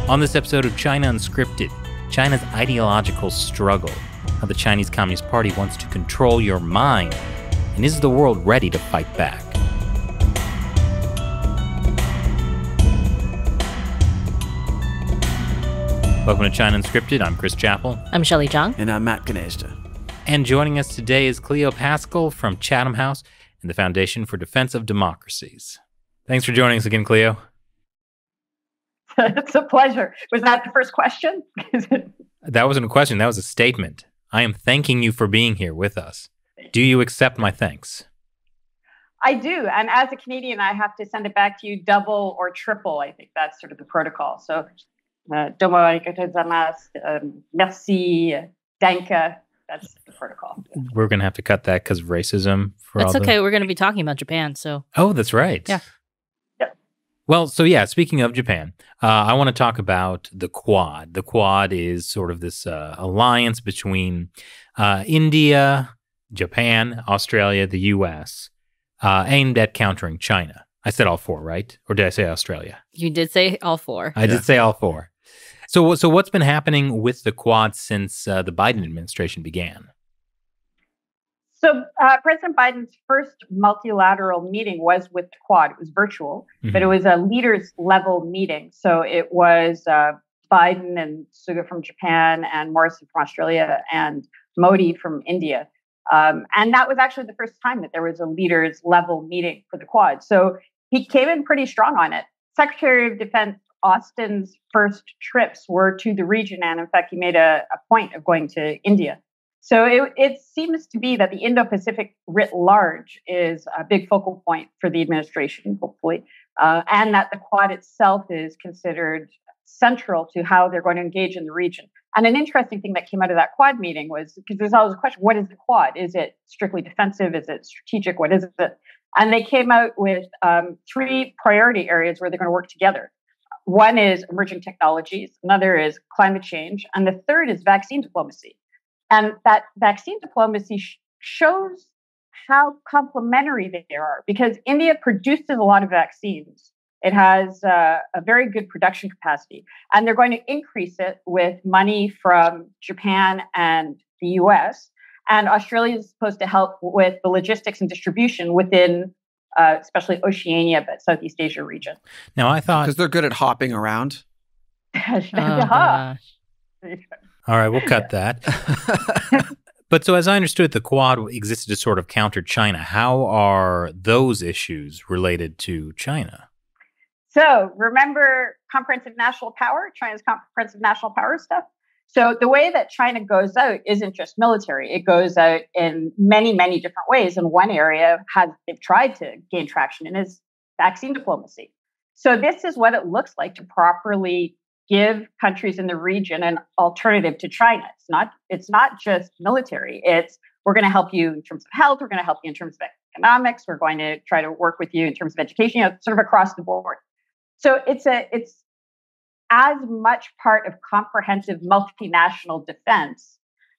On this episode of China Unscripted, China's ideological struggle, how the Chinese Communist Party wants to control your mind, and is the world ready to fight back? Welcome to China Unscripted. I'm Chris Chappell. I'm Shelley Zhang. And I'm Matt Gnezda. And joining us today is Cleo Paskal from Chatham House and the Foundation for Defense of Democracies. Thanks for joining us again, Cleo. It's a pleasure. Was that the first question? That wasn't a question. That was a statement. I am thanking you for being here with us. Do you accept my thanks? I do. And as a Canadian, I have to send it back to you double or triple. I think that's sort of the protocol. So, merci, danke. That's the protocol. We're going to have to cut that because of racism. That's okay. We're going to be talking about Japan, so. Oh, that's right. Yeah. Well, so yeah, speaking of Japan, I want to talk about the Quad. The Quad is sort of this alliance between India, Japan, Australia, the U.S., aimed at countering China. I said all four, right? Or did I say Australia? You did say all four. I did say all four. So what's been happening with the Quad since the Biden administration began? So President Biden's first multilateral meeting was with the Quad. It was virtual, but it was a leaders level meeting. So it was Biden and Suga from Japan and Morrison from Australia and Modi from India. And that was actually the first time that there was a leaders level meeting for the Quad. So he came in pretty strong on it. Secretary of Defense Austin's first trips were to the region. And in fact, he made a point of going to India. So it seems to be that the Indo Pacific writ large is a big focal point for the administration, hopefully, and that the Quad itself is considered central to how they're going to engage in the region. And an interesting thing that came out of that Quad meeting was, because there's always a question, what is the Quad? Is it strictly defensive? Is it strategic? What is it? And they came out with three priority areas where they're going to work together. One is emerging technologies, another is climate change, and the third is vaccine diplomacy. And that vaccine diplomacy shows how complementary they are, because India produces a lot of vaccines. It has a very good production capacity, and they're going to increase it with money from Japan and the US. And Australia is supposed to help with the logistics and distribution within, especially Oceania, but Southeast Asia region. Now, I thought... Because they're good at hopping around. All right, we'll cut that. But so as I understood, the Quad existed to sort of counter China. How are those issues related to China? So remember comprehensive national power, China's comprehensive national power stuff? So the way that China goes out isn't just military. It goes out in many, many different ways. And one area they've tried to gain traction in is vaccine diplomacy. So this is what it looks like to properly give countries in the region an alternative to China. It's not just military. It's we're going to help you in terms of health. We're going to help you in terms of economics. We're going to try to work with you in terms of education, sort of across the board. So it's as much part of comprehensive multinational defense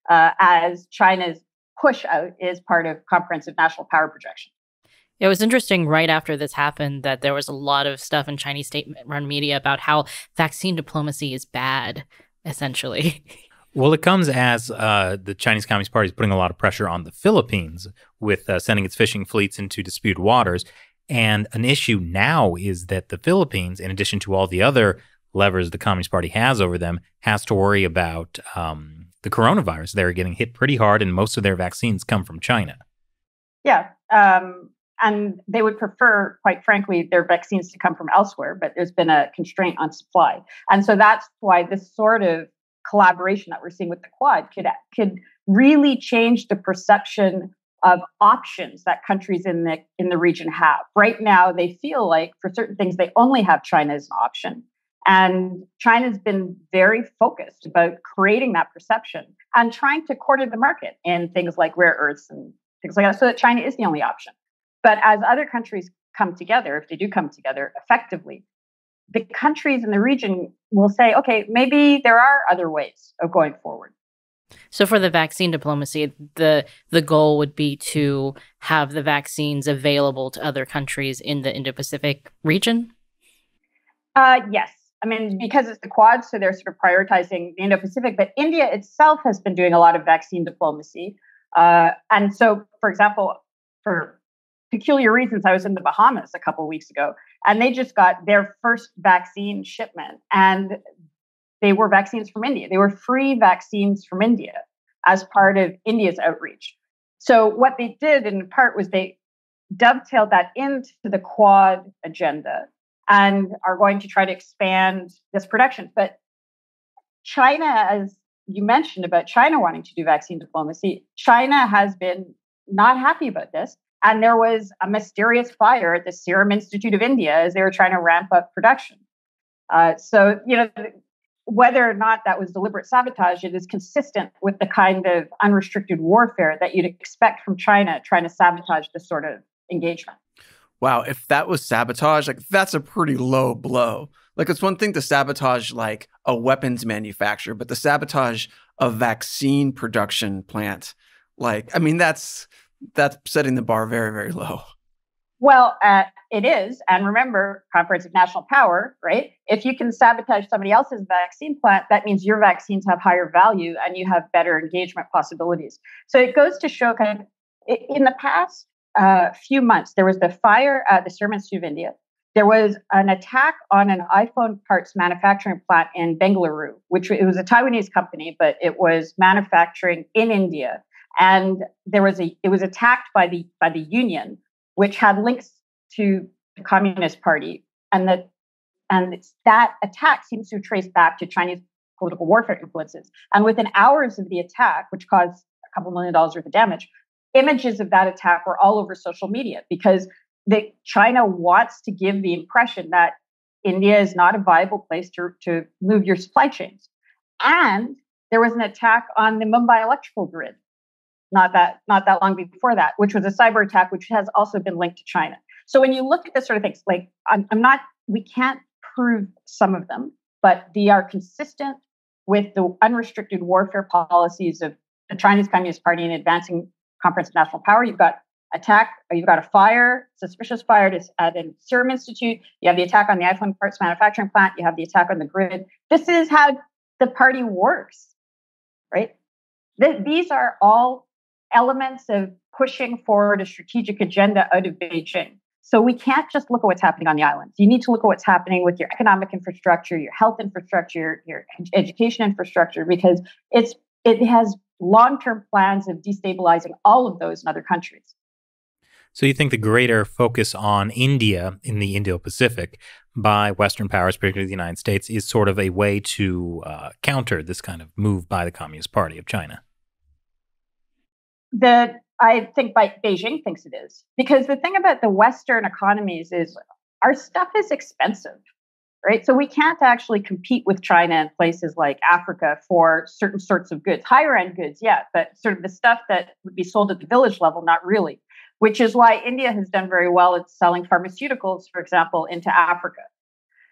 as China's push out is part of comprehensive national power projection. It was interesting right after this happened that there was a lot of stuff in Chinese state-run media about how vaccine diplomacy is bad, essentially. Well, it comes as the Chinese Communist Party is putting a lot of pressure on the Philippines with sending its fishing fleets into disputed waters. And an issue now is that the Philippines, in addition to all the other levers the Communist Party has over them, has to worry about the coronavirus. They're getting hit pretty hard, and most of their vaccines come from China. Yeah. And they would prefer, quite frankly, their vaccines to come from elsewhere, but there's been a constraint on supply. And so that's why this sort of collaboration that we're seeing with the Quad could really change the perception of options that countries in the region have. Right now, they feel like for certain things, they only have China as an option. And China's been very focused about creating that perception and trying to corner the market in things like rare earths and things like that, so that China is the only option. But as other countries come together, if they do come together effectively, the countries in the region will say, okay, maybe there are other ways of going forward. So for the vaccine diplomacy, the goal would be to have the vaccines available to other countries in the Indo Pacific region? Yes. I mean, because it's the Quad, so they're sort of prioritizing the Indo Pacific, but India itself has been doing a lot of vaccine diplomacy. And so, for example, for peculiar reasons, I was in the Bahamas a couple of weeks ago, and they just got their first vaccine shipment. And they were vaccines from India. They were free vaccines from India as part of India's outreach. So what they did in part was they dovetailed that into the Quad agenda and are going to try to expand this production. But China, as you mentioned about China wanting to do vaccine diplomacy, China has been not happy about this. And there was a mysterious fire at the Serum Institute of India as they were trying to ramp up production. So, whether or not that was deliberate sabotage, it is consistent with the kind of unrestricted warfare that you'd expect from China trying to sabotage this sort of engagement. Wow, if that was sabotage, like that's a pretty low blow. Like it's one thing to sabotage like a weapons manufacturer, but the sabotage a vaccine production plant, like, I mean, that's setting the bar very, very low. Well, it is. And remember, Conference of National Power, right? If you can sabotage somebody else's vaccine plant, that means your vaccines have higher value and you have better engagement possibilities. So it goes to show kind of in the past few months, there was the fire at the Serum Institute of India. There was an attack on an iPhone parts manufacturing plant in Bengaluru, which it was a Taiwanese company, but it was manufacturing in India. And it was attacked by the union, which had links to the Communist Party, and that attack seems to trace back to Chinese political warfare influences. And within hours of the attack, which caused a couple $1 million worth of damage, images of that attack were all over social media because China wants to give the impression that India is not a viable place to move your supply chains. And there was an attack on the Mumbai electrical grid not that long before that, which was a cyber attack, which has also been linked to China. So when you look at this sort of things, like we can't prove some of them, but they are consistent with the unrestricted warfare policies of the Chinese Communist Party in advancing Conference of National Power. You've got a fire, suspicious fire at a Serum Institute. You have the attack on the iPhone parts manufacturing plant. You have the attack on the grid. This is how the party works, right? These are all elements of pushing forward a strategic agenda out of Beijing. So we can't just look at what's happening on the islands. You need to look at what's happening with your economic infrastructure, your health infrastructure, your education infrastructure, because it has long-term plans of destabilizing all of those in other countries. So you think the greater focus on India in the Indo-Pacific by Western powers, particularly the United States, is sort of a way to counter this kind of move by the Communist Party of China? I think Beijing thinks it is. Because the thing about the Western economies is our stuff is expensive, right? So we can't actually compete with China in places like Africa for certain sorts of goods, higher end goods, yeah, but sort of the stuff that would be sold at the village level, not really, which is why India has done very well at selling pharmaceuticals, for example, into Africa.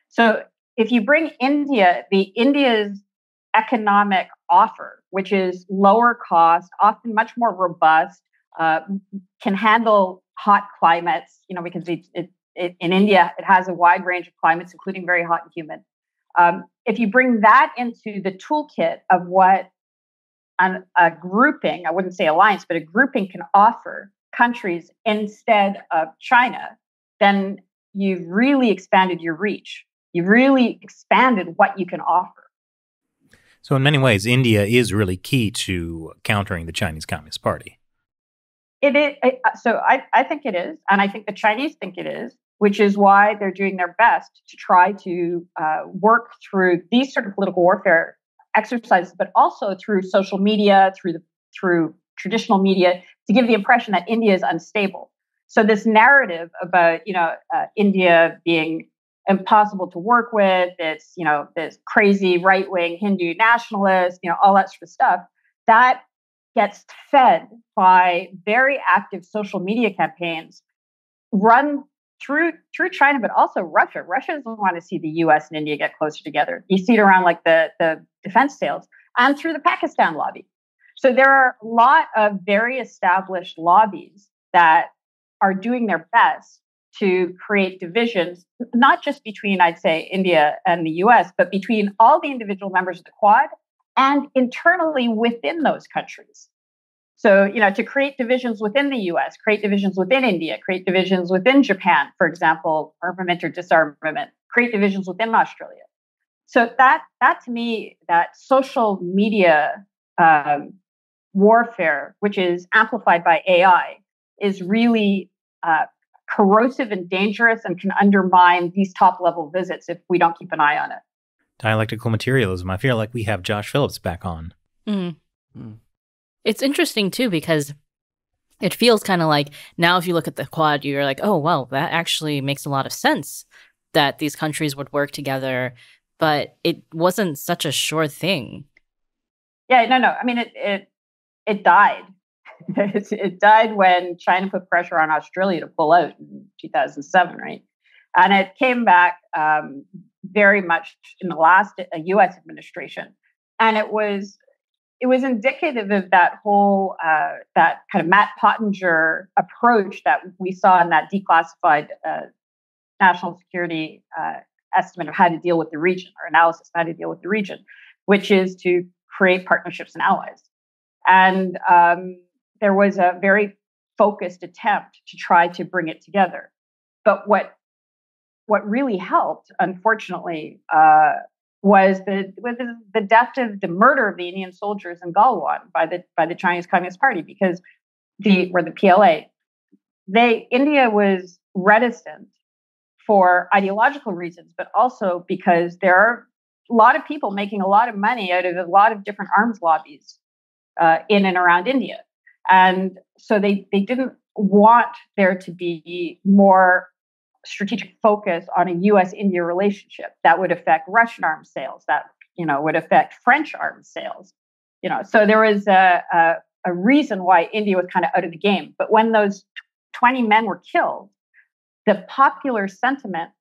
So if you bring India's economic offer, which is lower cost, often much more robust, can handle hot climates, because in India, it has a wide range of climates, including very hot and humid. If you bring that into the toolkit of what a grouping, I wouldn't say alliance, but a grouping can offer countries instead of China, then you've really expanded your reach. You've really expanded what you can offer. So in many ways, India is really key to countering the Chinese Communist Party. It is. So I think it is. And I think the Chinese think it is, which is why they're doing their best to try to work through these sort of political warfare exercises, but also through social media, through traditional media, to give the impression that India is unstable. So this narrative about, India being impossible to work with, it's, this crazy right-wing Hindu nationalist, all that sort of stuff, that gets fed by very active social media campaigns run through China, but also Russia. Russia doesn't want to see the US and India get closer together. You see it around like the defense sales and through the Pakistan lobby. So there are a lot of very established lobbies that are doing their best to create divisions, not just between, I'd say, India and the US, but between all the individual members of the Quad and internally within those countries. So, to create divisions within the US, create divisions within India, create divisions within Japan, for example, armament or disarmament, create divisions within Australia. So that to me, that social media warfare, which is amplified by AI, is really corrosive and dangerous and can undermine these top-level visits if we don't keep an eye on it. Dialectical materialism. I feel like we have Josh Phillips back on. Mm. Mm. It's interesting, too, because it feels kind of like now if you look at the Quad, you're like, oh, well, that actually makes a lot of sense that these countries would work together, but it wasn't such a sure thing. Yeah, no. I mean, it died. It died when China put pressure on Australia to pull out in 2007, right? And it came back very much in the last U.S. administration, and it was indicative of that whole that kind of Matt Pottinger approach that we saw in that declassified national security estimate of how to deal with the region, or analysis of how to deal with the region, which is to create partnerships and allies. And there was a very focused attempt to try to bring it together. But what really helped, unfortunately, was the death of the murder of the Indian soldiers in Galwan by the Chinese Communist Party, because the PLA. India was reticent for ideological reasons, but also because there are a lot of people making a lot of money out of a lot of different arms lobbies in and around India. And so they didn't want there to be more strategic focus on a U.S.-India relationship that would affect Russian arms sales, that would affect French arms sales. So there was a reason why India was kind of out of the game. But when those 20 men were killed, the popular sentiment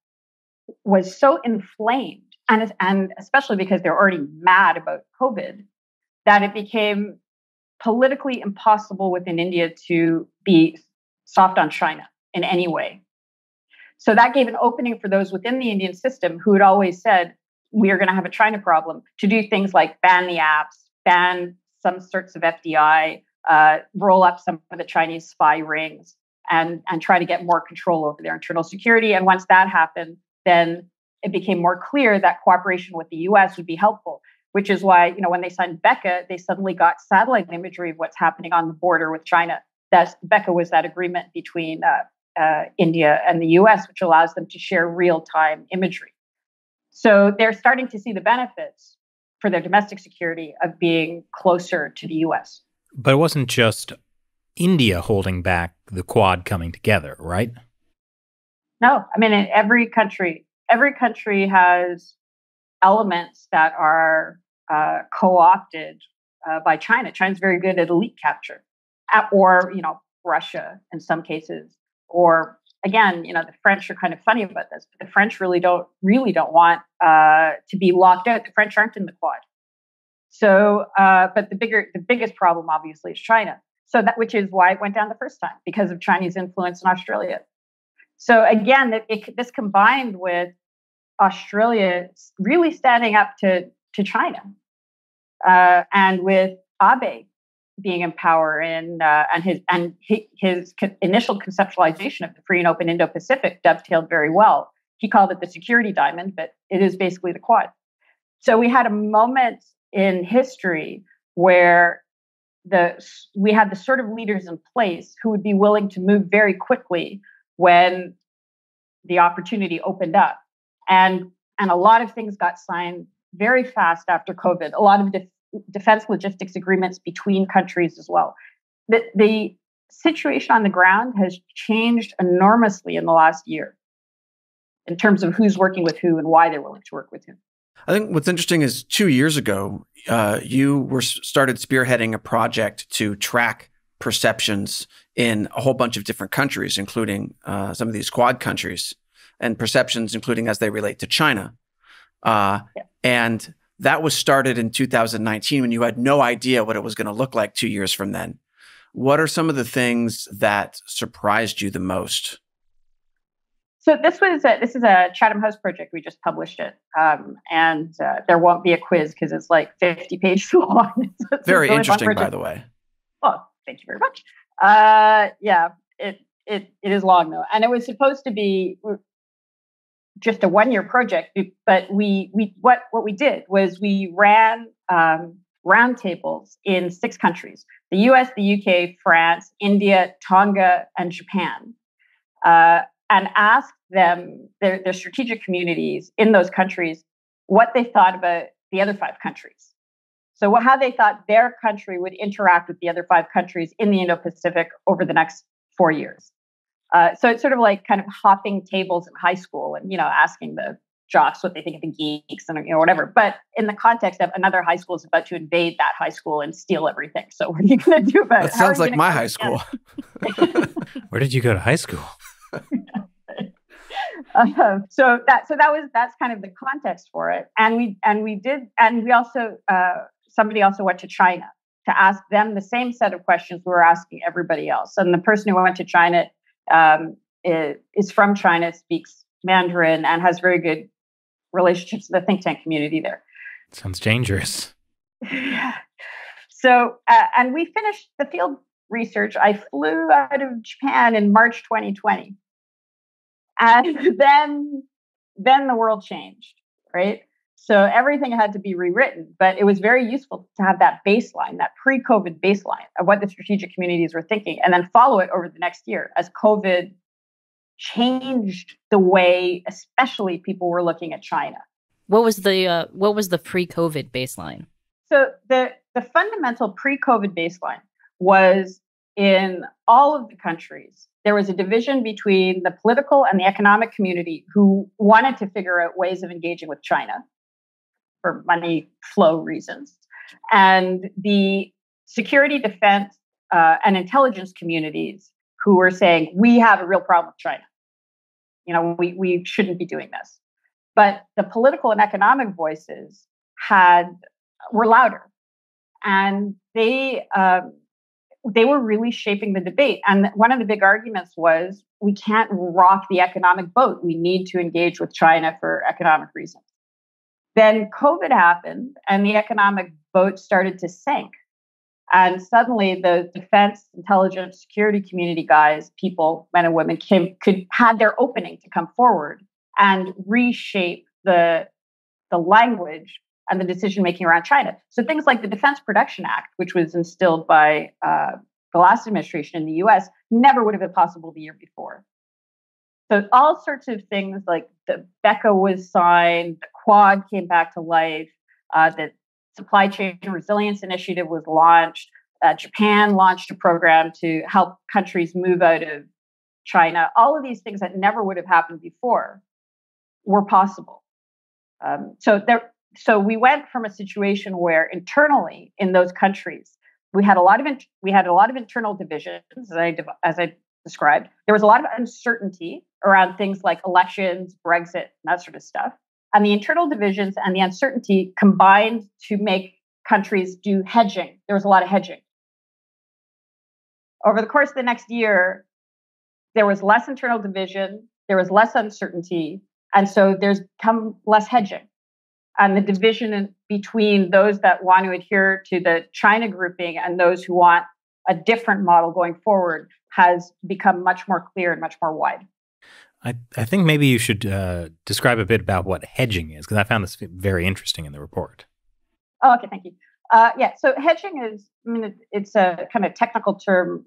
was so inflamed, and especially because they're already mad about COVID, that it became politically impossible within India to be soft on China in any way. So that gave an opening for those within the Indian system who had always said, we are going to have a China problem, to do things like ban the apps, ban some sorts of FDI, roll up some of the Chinese spy rings, and try to get more control over their internal security. And once that happened, then it became more clear that cooperation with the US would be helpful, which is why, when they signed BECA, they suddenly got satellite imagery of what's happening on the border with China. BECA was that agreement between India and the US, which allows them to share real-time imagery. So they're starting to see the benefits for their domestic security of being closer to the US. But it wasn't just India holding back the Quad coming together, right? No, I mean, in every country has elements that are co-opted by China. China's very good at elite capture, or Russia in some cases. Or again, the French are kind of funny about this. But the French really don't want to be locked out. The French aren't in the Quad. So, but the biggest problem obviously is China. So which is why it went down the first time, because of Chinese influence in Australia. So again, this combined with Australia really standing up to China, and with Abe being in power and his initial conceptualization of the free and open Indo-Pacific dovetailed very well. He called it the security diamond, but it is basically the Quad. So we had a moment in history where we had the sort of leaders in place who would be willing to move very quickly when the opportunity opened up. And a lot of things got signed very fast after COVID. A lot of defense logistics agreements between countries as well. The situation on the ground has changed enormously in the last year in terms of who's working with who and why they're willing to work with who. I think what's interesting is 2 years ago, you started spearheading a project to track perceptions in a whole bunch of different countries, including some of these Quad countries, and perceptions including as they relate to China. And that was started in 2019 when you had no idea what it was going to look like 2 years from then. What are some of the things that surprised you the most? So this is a Chatham House project. We just published it, and there won't be a quiz because it's like 50 pages long. It's Very really interesting, by the way. Oh, thank you very much. Yeah, it is long though, and it was supposed to be just a 1-year project. But what we did was we ran roundtables in 6 countries: the U.S., the UK, France, India, Tonga, and Japan. And asked them, their strategic communities in those countries, what they thought about the other 5 countries. So how they thought their country would interact with the other 5 countries in the Indo Pacific over the next 4 years. So it's sort of like kind of hopping tables in high school and, asking the jocks what they think of the geeks and, whatever. But in the context of another high school is about to invade that high school and steal everything. So what are you going to do about it? That sounds like my high school. Where did you go to high school? That's kind of the context for it, and we also somebody also went to China to ask them the same set of questions we were asking everybody else. And the person who went to China is from China, speaks Mandarin, and has very good relationships with the think tank community there. Sounds dangerous. Yeah. So and we finished the field research. I flew out of Japan in March 2020. And then the world changed, right? So everything had to be rewritten, but it was very useful to have that baseline, that pre-COVID baseline of what the strategic communities were thinking, and then follow it over the next year as COVID changed the way, especially people were looking at China. What was the pre-COVID baseline? So the fundamental pre-COVID baseline was in all of the countries. There was a division between the political and the economic community who wanted to figure out ways of engaging with China for money flow reasons, and the security, defense, and intelligence communities who were saying, we have a real problem with China. We shouldn't be doing this. But the political and economic voices were louder, and they were really shaping the debate. And one of the big arguments was, we can't rock the economic boat. We need to engage with China for economic reasons. Then COVID happened and the economic boat started to sink. And suddenly the defense, intelligence, security community guys, people, men and women, had their opening to come forward and reshape the language and the decision-making around China. So things like the Defense Production Act, which was instilled by the last administration in the US, never would have been possible the year before. So all sorts of things like the BECA was signed, the Quad came back to life, the Supply Chain Resilience Initiative was launched, Japan launched a program to help countries move out of China. All of these things that never would have happened before were possible. So we went from a situation where internally in those countries we had a lot of internal divisions, as I described. There was a lot of uncertainty around things like elections, Brexit, and that sort of stuff. And the internal divisions and the uncertainty combined to make countries do hedging. There was a lot of hedging. Over the course of the next year, there was less internal division, there was less uncertainty, and so there's come less hedging. And the division between those that want to adhere to the China grouping and those who want a different model going forward has become much more clear and much more wide. I think maybe you should describe a bit about what hedging is, because I found this very interesting in the report. Oh, okay, thank you. So hedging is, it's a kind of technical term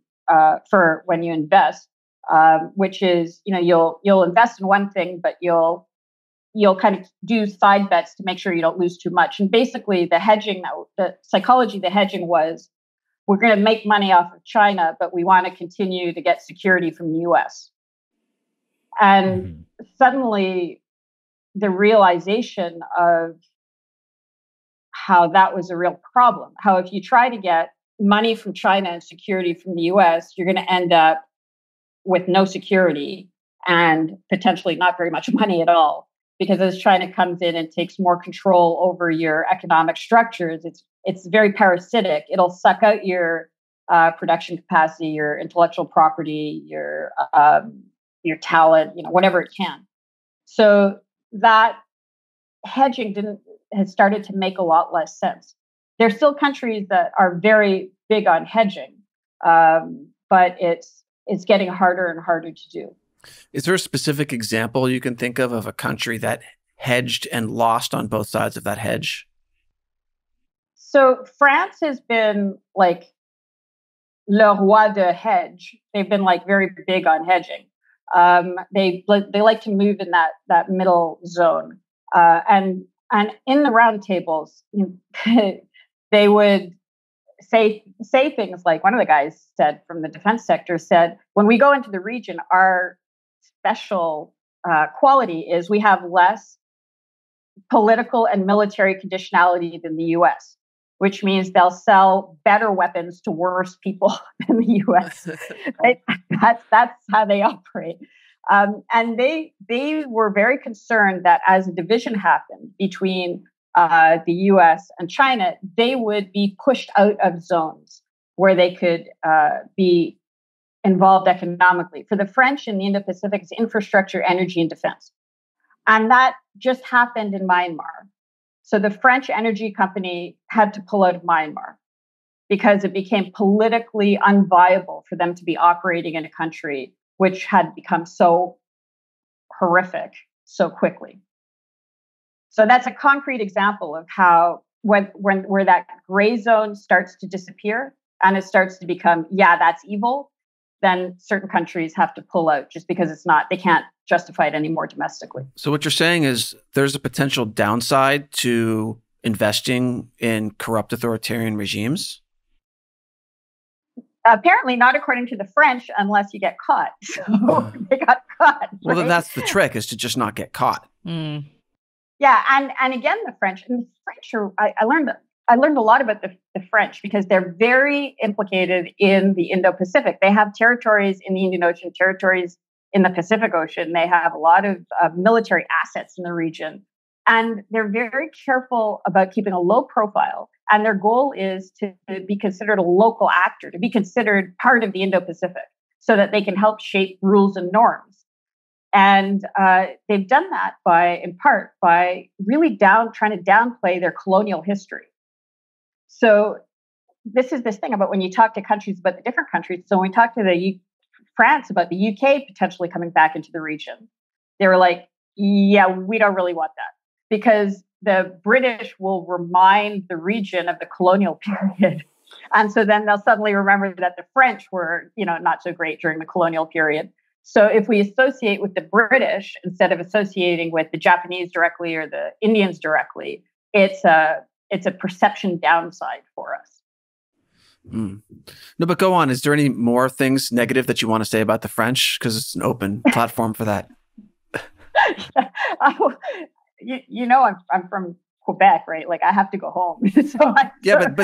for when you invest, which is, you'll invest in one thing, but you'll kind of do side bets to make sure you don't lose too much. And basically the psychology of the hedging was, we're going to make money off of China, but we want to continue to get security from the US. And suddenly the realization of how that was a real problem, how if you try to get money from China and security from the US, you're going to end up with no security and potentially not very much money at all. Because as China comes in and takes more control over your economic structures, it's very parasitic. It'll suck out your production capacity, your intellectual property, your your talent, whatever it can. So that hedging has started to make a lot less sense. There's still countries that are very big on hedging, but it's getting harder and harder to do. Is there a specific example you can think of a country that hedged and lost on both sides of that hedge? So France has been like le roi de hedge. They've been like very big on hedging. They like to move in that middle zone, and in the roundtables, they would say things like, one of the guys said from the defense sector said, when we go into the region, our special quality is we have less political and military conditionality than the U.S., which means they'll sell better weapons to worse people than the U.S. Right? That's how they operate. And they were very concerned that as a division happened between the U.S. and China, they would be pushed out of zones where they could be involved economically. For the French in the Indo Pacific, it's infrastructure, energy, and defense. And that just happened in Myanmar. So the French energy company had to pull out of Myanmar because it became politically unviable for them to be operating in a country which had become so horrific so quickly. So that's a concrete example of how where that gray zone starts to disappear and it starts to become, yeah, that's evil, then certain countries have to pull out just because they can't justify it anymore domestically. So what you're saying is there's a potential downside to investing in corrupt authoritarian regimes? Apparently not according to the French, unless you get caught. So they got caught. Right? Well, then that's the trick, is to just not get caught. Mm. Yeah, and again, the French are. I learned a lot about the French because they're very implicated in the Indo Pacific. They have territories in the Indian Ocean, territories in the Pacific Ocean. They have a lot of military assets in the region, and they're very careful about keeping a low profile. And their goal is to be considered a local actor, to be considered part of the Indo Pacific, so that they can help shape rules and norms. And they've done that in part by really trying to downplay their colonial history. So this is this thing about when you talk to countries about the different countries. So when we talk to France about the UK potentially coming back into the region, they were like, yeah, we don't really want that because the British will remind the region of the colonial period. And so then they'll suddenly remember that the French were, not so great during the colonial period. So if we associate with the British instead of associating with the Japanese directly or the Indians directly, it's a perception downside for us. Mm. No, but go on. Is there any more things negative that you want to say about the French? Because it's an open platform for that. I'm from Quebec, right? Like I have to go home. But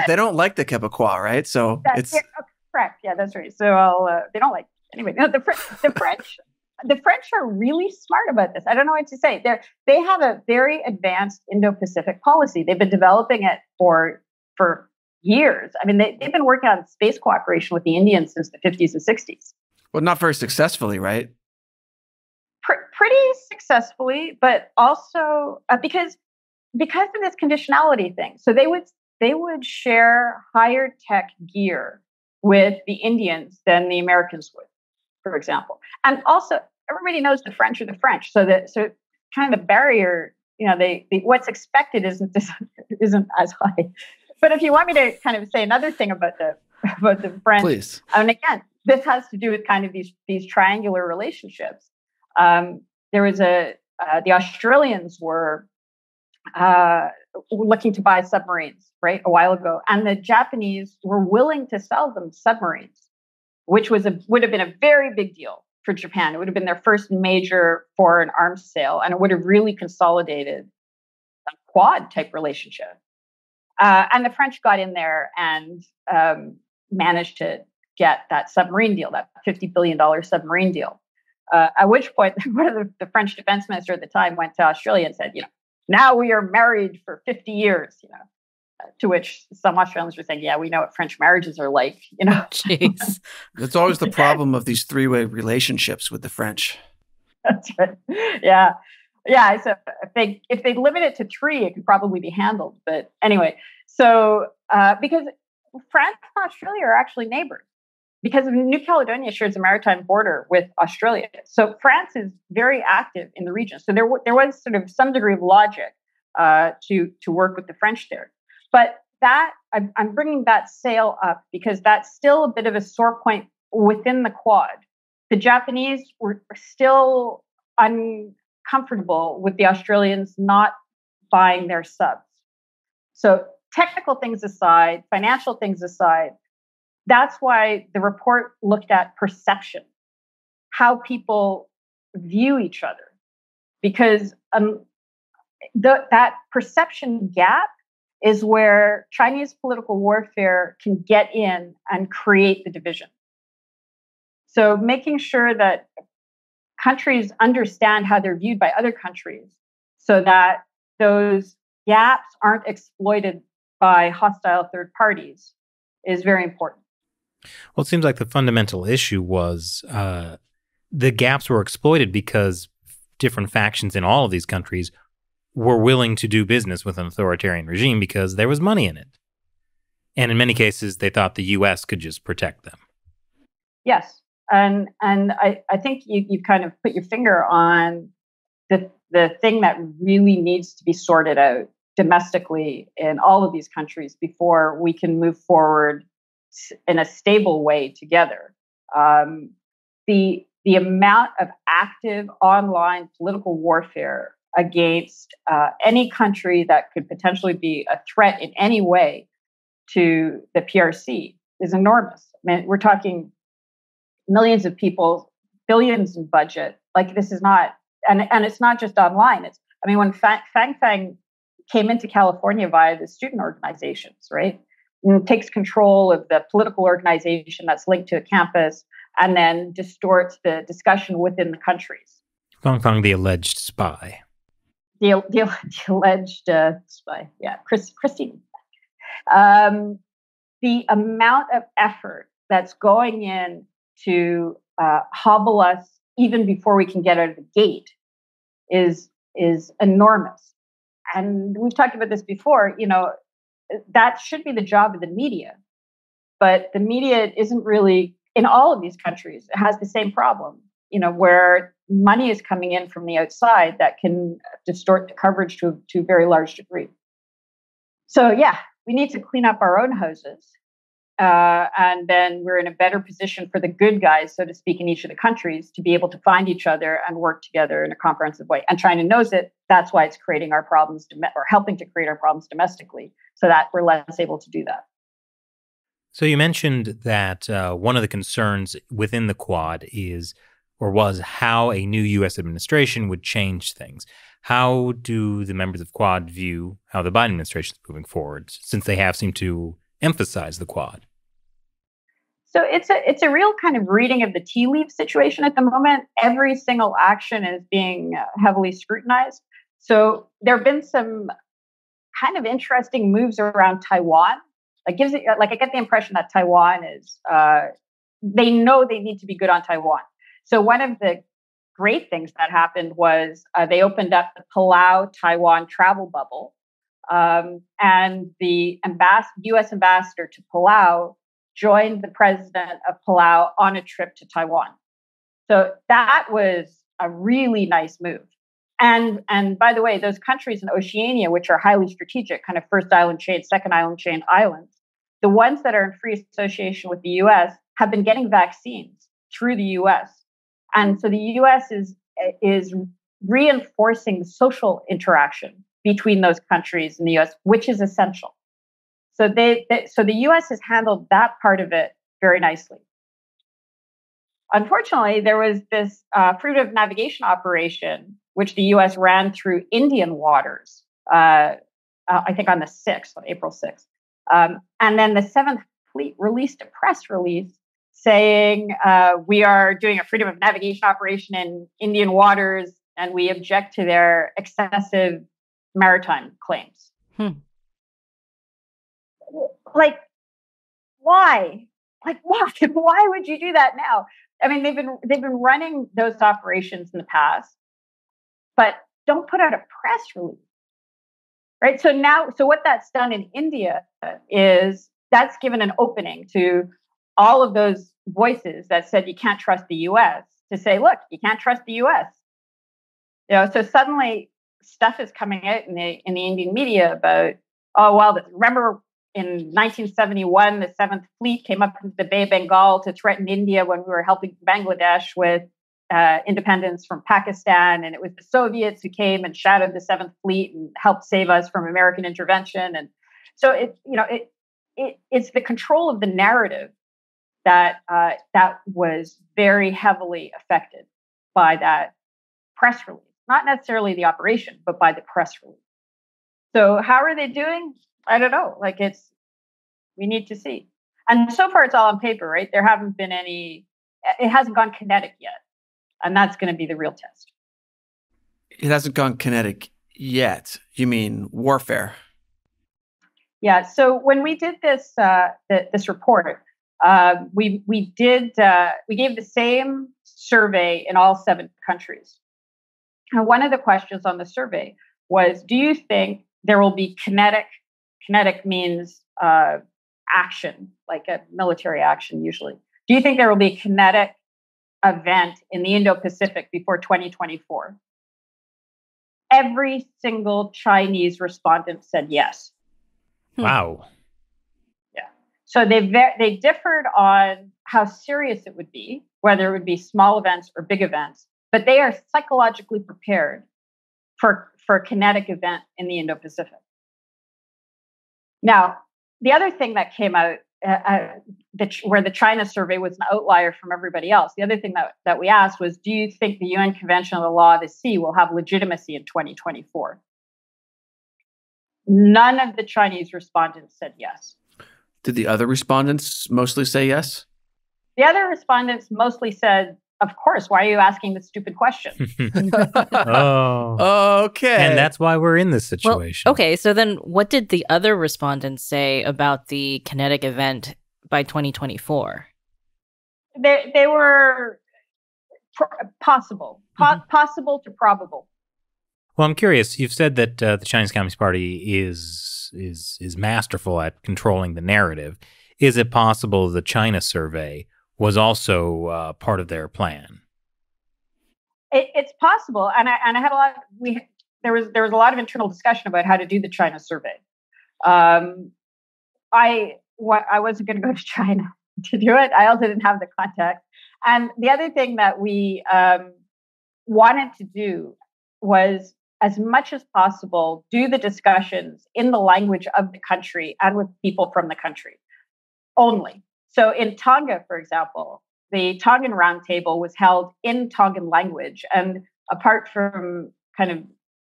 they don't like the Quebecois, right? So it's correct. Yeah, that's right. So they don't like anyway. No, the French are really smart about this. I don't know what to say. They have a very advanced Indo-Pacific policy. They've been developing it for years. I mean, they've been working on space cooperation with the Indians since the 50s and 60s. Well, not very successfully, right? Pretty successfully, but also because of this conditionality thing. So they would share higher tech gear with the Indians than the Americans would, for example. And also, everybody knows the French are the French, so kind of the barrier, what's expected isn't as high. But if you want me to kind of say another thing about the French, please. And again, this has to do with kind of these triangular relationships. There was the Australians were looking to buy submarines, right, a while ago, and the Japanese were willing to sell them submarines, which would have been a very big deal for Japan. It would have been their first major foreign arms sale, and it would have really consolidated a Quad type relationship. And the French got in there and managed to get that submarine deal, that $50 billion submarine deal. At which point, the French defense minister at the time went to Australia and said, now we are married for 50 years, to which some Australians were saying, yeah, we know what French marriages are like, Jeez. That's always the problem of these three-way relationships with the French. That's right. Yeah. Yeah. So if they limit it to 3, it could probably be handled. But anyway, so because France and Australia are actually neighbors, because New Caledonia shares a maritime border with Australia. So France is very active in the region. So there was sort of some degree of logic to work with the French there. But that I'm bringing that sail up because that's still a bit of a sore point within the Quad. The Japanese were still uncomfortable with the Australians not buying their subs. So technical things aside, financial things aside, that's why the report looked at perception, how people view each other, because that perception gap is where Chinese political warfare can get in and create the division. So making sure that countries understand how they're viewed by other countries so that those gaps aren't exploited by hostile third parties is very important. Well, it seems like the fundamental issue was the gaps were exploited because different factions in all of these countries were willing to do business with an authoritarian regime because there was money in it. And in many cases, they thought the U.S. could just protect them. Yes. And I think you kind of put your finger on the thing that really needs to be sorted out domestically in all of these countries before we can move forward in a stable way together. The amount of active online political warfare against any country that could potentially be a threat in any way to the PRC is enormous. I mean, we're talking millions of people, billions in budget. Like this is not, and it's not just online. When Fang Fang came into California via the student organizations, right? And takes control of the political organization that's linked to a campus and then distorts the discussion within the countries. Fang Fang, the alleged spy. The alleged spy, yeah, Christine. The amount of effort that's going in to hobble us even before we can get out of the gate is enormous. And we've talked about this before, that should be the job of the media. But the media isn't really, in all of these countries, it has the same problem, where money is coming in from the outside that can distort the coverage to a very large degree. So, yeah, we need to clean up our own houses. And then we're in a better position for the good guys, so to speak, in each of the countries to be able to find each other and work together in a comprehensive way. And China knows it. That's why it's creating our problems or helping to create our problems domestically so that we're less able to do that. So you mentioned that one of the concerns within the Quad was how a new U.S. administration would change things. How do the members of Quad view how the Biden administration is moving forward, since they have seemed to emphasize the Quad? So it's a real kind of reading of the tea leaf situation at the moment. Every single action is being heavily scrutinized. So there have been some kind of interesting moves around Taiwan. I get the impression that Taiwan is they know they need to be good on Taiwan. So one of the great things that happened was they opened up the Palau-Taiwan travel bubble. And the U.S. ambassador to Palau joined the president of Palau on a trip to Taiwan. So that was a really nice move. And by the way, those countries in Oceania, which are highly strategic, kind of first island chain, second island chain islands, the ones that are in free association with the U.S. have been getting vaccines through the U.S. And so the U.S. is reinforcing the social interaction between those countries in the U.S., which is essential. So so the U.S. has handled that part of it very nicely. Unfortunately, there was this freedom of navigation operation, which the U.S. ran through Indian waters, I think on the 6th, on April 6th. And then the 7th Fleet released a press release saying, we are doing a freedom of navigation operation in Indian waters, and we object to their excessive maritime claims. Like, why? Why would you do that now? I mean, they've been running those operations in the past, but don't put out a press release, right? So what that's done in India is that's given an opening to all of those voices that said you can't trust the U.S. to say, look, you can't trust the U.S. So suddenly stuff is coming out in the Indian media about, oh well, remember in 1971 the Seventh Fleet came up into the Bay of Bengal to threaten India when we were helping Bangladesh with independence from Pakistan, and it was the Soviets who came and shadowed the Seventh Fleet and helped save us from American intervention. And so it's the control of the narrative that was very heavily affected by that press release. Not necessarily the operation, but by the press release. So how are they doing? I don't know. We need to see. And so far it's all on paper, right? There haven't been it hasn't gone kinetic yet. And that's going to be the real test. It hasn't gone kinetic yet. You mean warfare? Yeah. So when we did this report, we gave the same survey in all 7 countries. And one of the questions on the survey was, do you think there will be kinetic? Kinetic means action, like a military action usually. Do you think there will be a kinetic event in the Indo Pacific before 2024? Every single Chinese respondent said yes. Wow. Yeah. So they differed on how serious it would be, whether it would be small events or big events, but they are psychologically prepared for a kinetic event in the Indo Pacific. Now, the other thing that came out where the China survey was an outlier from everybody else, the other thing that we asked was, do you think the UN Convention on the Law of the Sea will have legitimacy in 2024? None of the Chinese respondents said yes. Did the other respondents mostly say yes? The other respondents mostly said, of course, why are you asking this stupid question? Oh. Okay. And that's why we're in this situation. Well, okay, so then what did the other respondents say about the kinetic event by 2024? They were possible to probable. Well, I'm curious. You've said that the Chinese Communist Party is masterful at controlling the narrative. Is it possible the China survey was also part of their plan? It's possible, and I had a lot. There was a lot of internal discussion about how to do the China survey. I wasn't going to go to China to do it. I also didn't have the contact. And the other thing that we wanted to do was, as much as possible, do the discussions in the language of the country and with people from the country only. So in Tonga, for example, the Tongan Roundtable was held in Tongan language. And apart from kind of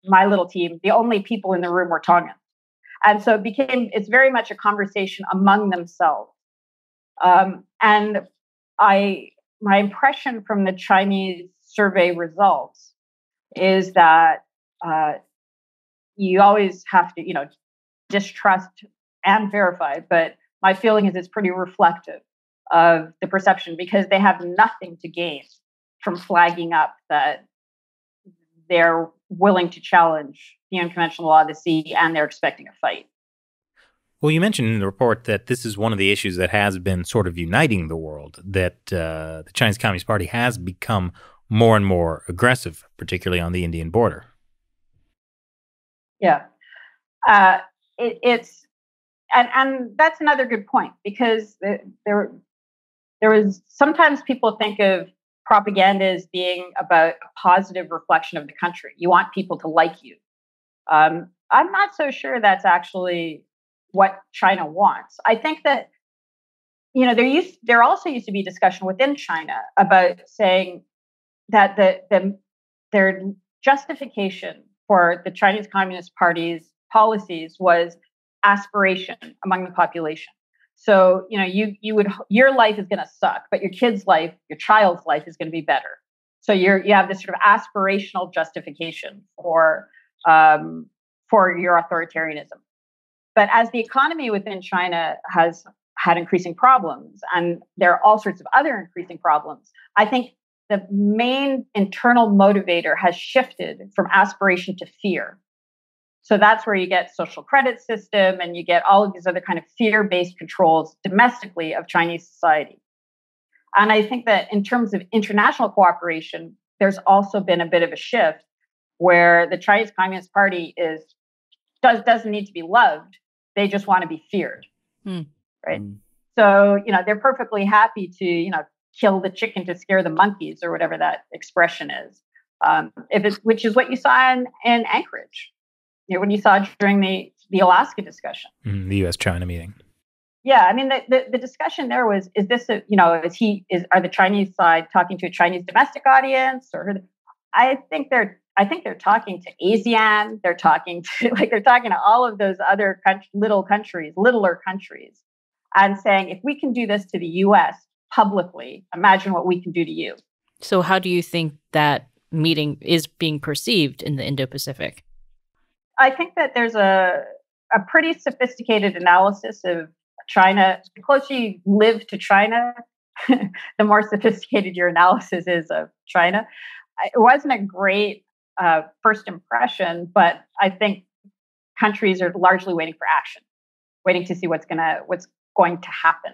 my little team, the only people in the room were Tongans. And so it's very much a conversation among themselves. And my impression from the Chinese survey results is that you always have to, distrust and verify, but my feeling is it's pretty reflective of the perception, because they have nothing to gain from flagging up that they're willing to challenge the unconventional law of the sea and they're expecting a fight. Well, you mentioned in the report that this is one of the issues that has been sort of uniting the world, that the Chinese Communist Party has become more and more aggressive, particularly on the Indian border. Yeah. And that's another good point, because there was sometimes people think of propaganda as being about a positive reflection of the country. You want people to like you. I'm not so sure that's actually what China wants. I think that, there also used to be discussion within China about saying that their justification for the Chinese Communist Party's policies was aspiration among the population. So, your life is going to suck, but your kid's life, your child's life is going to be better. So you have this sort of aspirational justification for your authoritarianism. But as the economy within China has had increasing problems, and there are all sorts of other increasing problems. I think the main internal motivator has shifted from aspiration to fear. So that's where you get social credit system and you get all of these other kind of fear-based controls domestically of Chinese society. And I think that in terms of international cooperation, there's also been a bit of a shift where the Chinese Communist Party doesn't need to be loved. They just want to be feared, right? So, they're perfectly happy to, kill the chicken to scare the monkeys or whatever that expression is. Which is what you saw in Anchorage. When you saw during the Alaska discussion, the U.S.-China meeting. Yeah, I mean the discussion there was: is this are the Chinese side talking to a Chinese domestic audience, or I think they're talking to ASEAN. They're talking to all of those other littler countries, and saying, if we can do this to the U.S. publicly, imagine what we can do to you. So, how do you think that meeting is being perceived in the Indo-Pacific? I think that there's a pretty sophisticated analysis of China. The closer you live to China, the more sophisticated your analysis is of China. It wasn't a great first impression, but I think countries are largely waiting for action, waiting to see what's going to happen.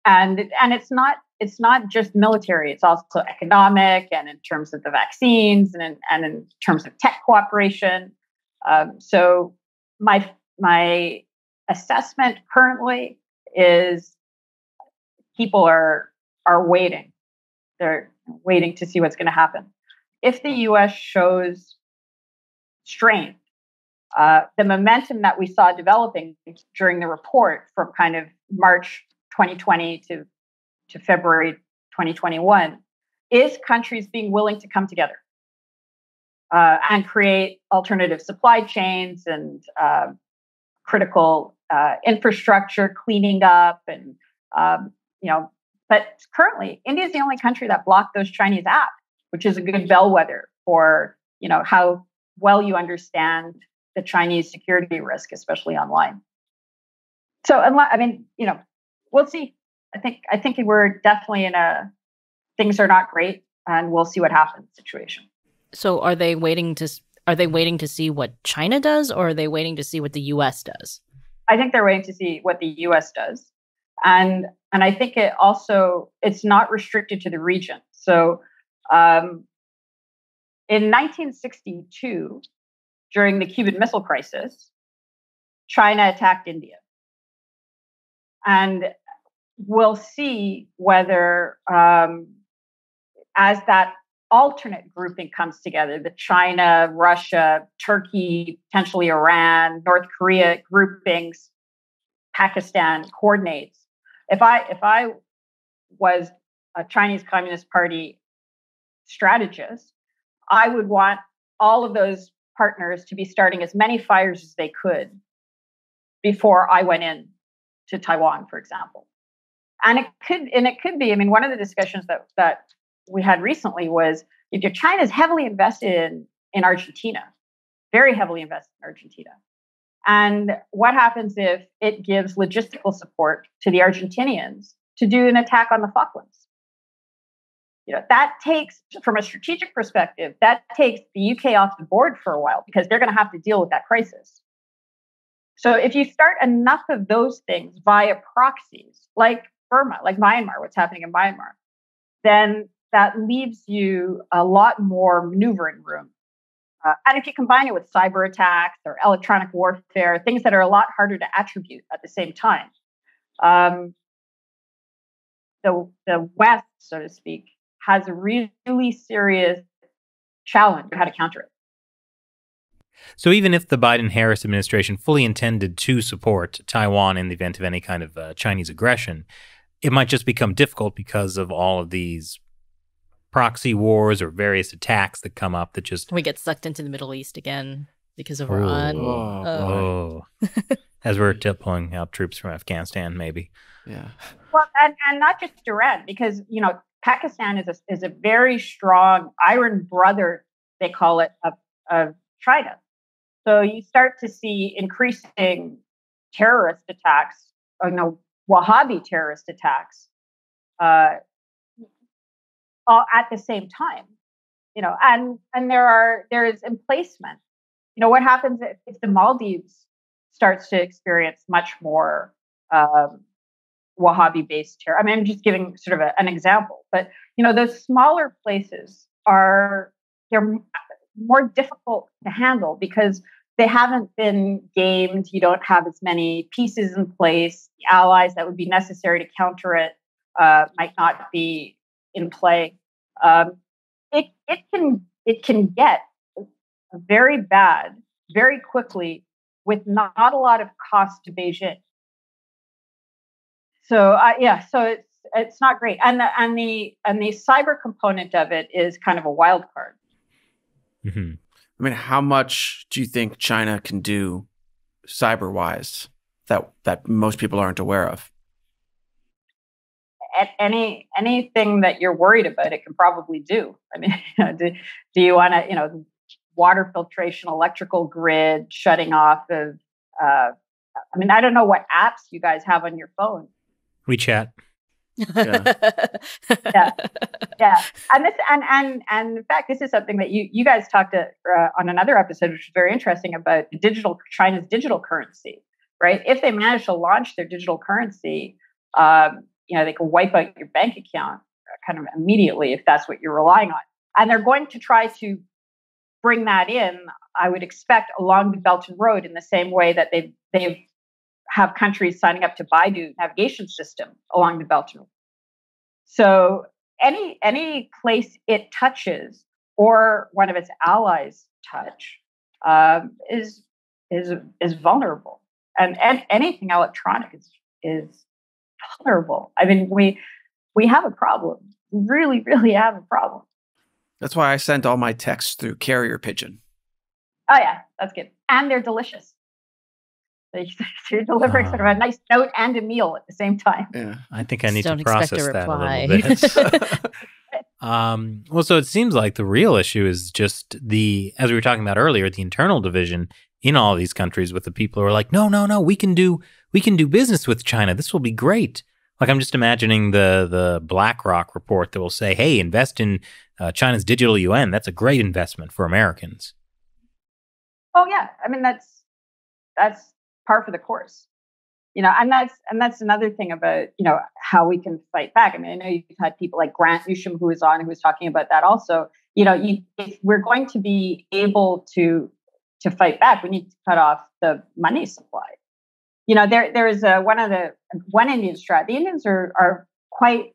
And it's not just military; it's also economic, and in terms of the vaccines, and in terms of tech cooperation. So my assessment currently is people are waiting. They're waiting to see what's going to happen. If the U.S. shows strength, the momentum that we saw developing during the report from kind of March 2020 to February 2021 is countries being willing to come together. And create alternative supply chains and critical infrastructure cleaning up, and But currently, India is the only country that blocked those Chinese apps, which is a good bellwether for how well you understand the Chinese security risk, especially online. So, we'll see. I think we're definitely in things are not great, and we'll see what happens situation. So are they waiting to see what China does, or are they waiting to see what the U.S. does? I think they're waiting to see what the U.S. does. And I think it's not restricted to the region. So in 1962, during the Cuban Missile Crisis, China attacked India. And we'll see whether as that alternate grouping comes together, the China, Russia, Turkey, potentially Iran, North Korea groupings, Pakistan coordinates. If I was a Chinese Communist Party strategist, I would want all of those partners to be starting as many fires as they could before I went in to Taiwan, for example. And it could be, one of the discussions that we had recently was, if China is heavily invested in Argentina, very heavily invested in Argentina. And what happens if it gives logistical support to the Argentinians to do an attack on the Falklands? That takes, from a strategic perspective, that takes the UK off the board for a while, because they're going to have to deal with that crisis. So if you start enough of those things via proxies, like Burma, like Myanmar, what's happening in Myanmar, then that leaves you a lot more maneuvering room. And if you combine it with cyber attacks or electronic warfare, things that are a lot harder to attribute at the same time, the West, so to speak, has a really serious challenge how to counter it. So even if the Biden-Harris administration fully intended to support Taiwan in the event of any kind of Chinese aggression, it might just become difficult because of all of these proxy wars or various attacks that come up that just... We get sucked into the Middle East again because of Iran. As we're pulling out troops from Afghanistan, maybe. Yeah. Well, and not just Iran, because, Pakistan is a very strong iron brother, they call it, of China. So you start to see increasing terrorist attacks, Wahhabi terrorist attacks all at the same time. And there is emplacement. What happens if the Maldives starts to experience much more Wahhabi-based terror? I mean, I'm just giving sort of an example, but those smaller places they're more difficult to handle because they haven't been gamed. You don't have as many pieces in place. The allies that would be necessary to counter it might not be in play. It can get very bad very quickly with not a lot of cost to Beijing. So so it's not great, and the cyber component of it is kind of a wild card. Mm-hmm. I mean, how much do you think China can do cyber-wise that most people aren't aware of? Anything that you're worried about, it can probably do. I mean, do you want to, water filtration, electrical grid, shutting off of, I mean, I don't know what apps you guys have on your phone. WeChat. Yeah. And in fact, this is something that you guys talked on another episode, which is very interesting, about China's digital currency, right? If they manage to launch their digital currency, they can wipe out your bank account kind of immediately if that's what you're relying on. And they're going to try to bring that in, I would expect, along the Belt and Road in the same way that they've have countries signing up to Baidu navigation system along the Belt and Road. So any place it touches or one of its allies touch is vulnerable, and anything electronic is vulnerable. I mean, we have a problem. We really, really have a problem. That's why I sent all my texts through carrier pigeon. Oh yeah, that's good, and they're delicious. You're delivering sort of a nice note and a meal at the same time. Yeah, I think I need to process that a little bit. Well, so it seems like the real issue is just as we were talking about earlier, the internal division in all of these countries with the people who are like, no, we can do business with China. This will be great. Like, I'm just imagining the BlackRock report that will say, hey, invest in China's digital yuan. That's a great investment for Americans. Oh yeah, I mean that's par for the course, and that's another thing about how we can fight back. I mean, I know you've had people like Grant Newsham who was talking about that also. If we're going to be able to fight back, we need to cut off the money supply. There is one Indian strat. The Indians are quite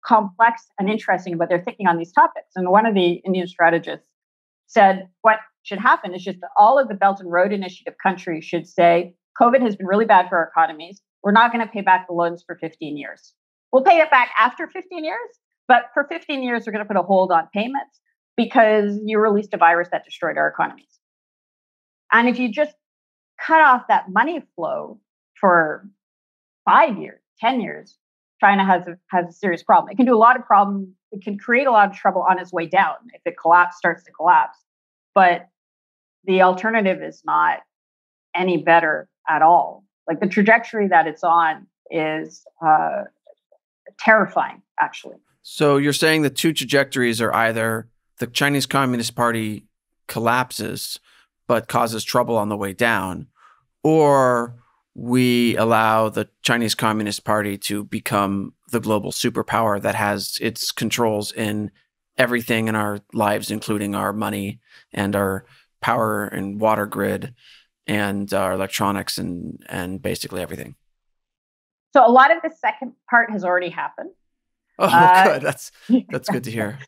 complex and interesting about their thinking on these topics. And one of the Indian strategists said what should happen is just that all of the Belt and Road Initiative countries should say, COVID has been really bad for our economies. We're not going to pay back the loans for 15 years. We'll pay it back after 15 years, but for 15 years, we're going to put a hold on payments because you released a virus that destroyed our economies. And if you just cut off that money flow for 5 years, 10 years, China has a serious problem. It can do a lot of problems. It can create a lot of trouble on its way down if it starts to collapse. But the alternative is not any better at all. Like, the trajectory that it's on is terrifying, actually. So you're saying the two trajectories are either the Chinese Communist Party collapses but causes trouble on the way down, or we allow the Chinese Communist Party to become the global superpower that has its controls in everything in our lives, including our money and our power and water grid and our electronics and basically everything. So a lot of the second part has already happened. Oh, good. That's good to hear.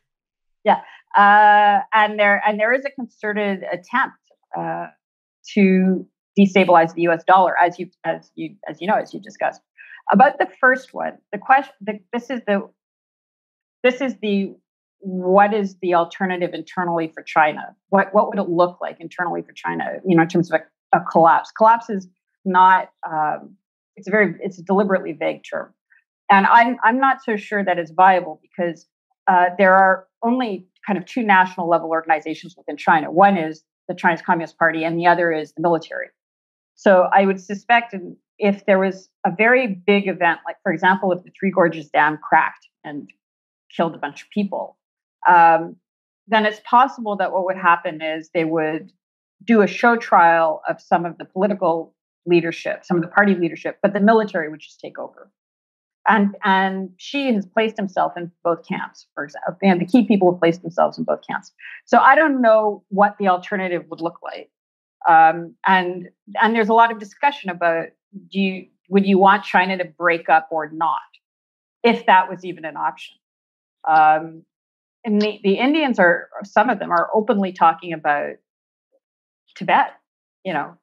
Yeah. And there is a concerted attempt to destabilize the U.S. dollar, as you discussed. About the first one, the question, this is the what is the alternative internally for China? What would it look like internally for China? In terms of a collapse. Collapse is not. It's a deliberately vague term, and I'm not so sure that it's viable because there are only kind of two national level organizations within China. One is the Chinese Communist Party, and the other is the military. So I would suspect if there was a very big event, like, for example, if the Three Gorges Dam cracked and killed a bunch of people, then it's possible that what would happen is they would do a show trial of some of the political leadership, some of the party leadership, but the military would just take over. And Xi has placed himself in both camps, for example. And the key people have placed themselves in both camps. So I don't know what the alternative would look like. And there's a lot of discussion about would you want China to break up or not, if that was even an option. And the Indians some of them are openly talking about Tibet,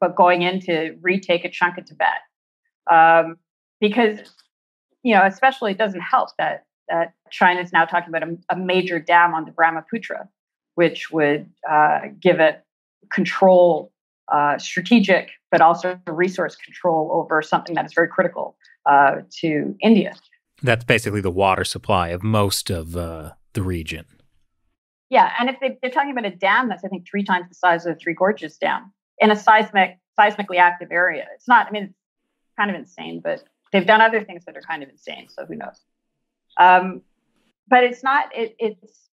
but going in to retake a chunk of Tibet. Because, especially it doesn't help that China is now talking about a major dam on the Brahmaputra, which would give it control, strategic, but also resource control over something that is very critical to India. That's basically the water supply of most of the region. Yeah, and if they're talking about a dam that's, I think, 3 times the size of the Three Gorges Dam in a seismically active area. It's not, it's kind of insane, but they've done other things that are kind of insane, so who knows? But it's not, it's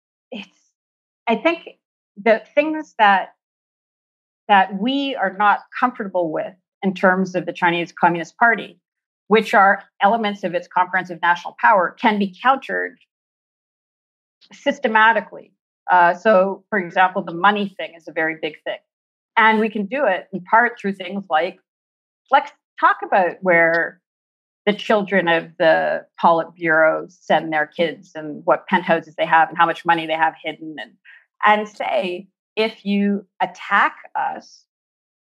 I think the things that we are not comfortable with in terms of the Chinese Communist Party, which are elements of its comprehensive national power, can be countered systematically. So, for example, the money thing is a very big thing. And we can do it in part through things like, let's talk about where the children of the Politburo send their kids and what penthouses they have and how much money they have hidden. And say, if you attack us,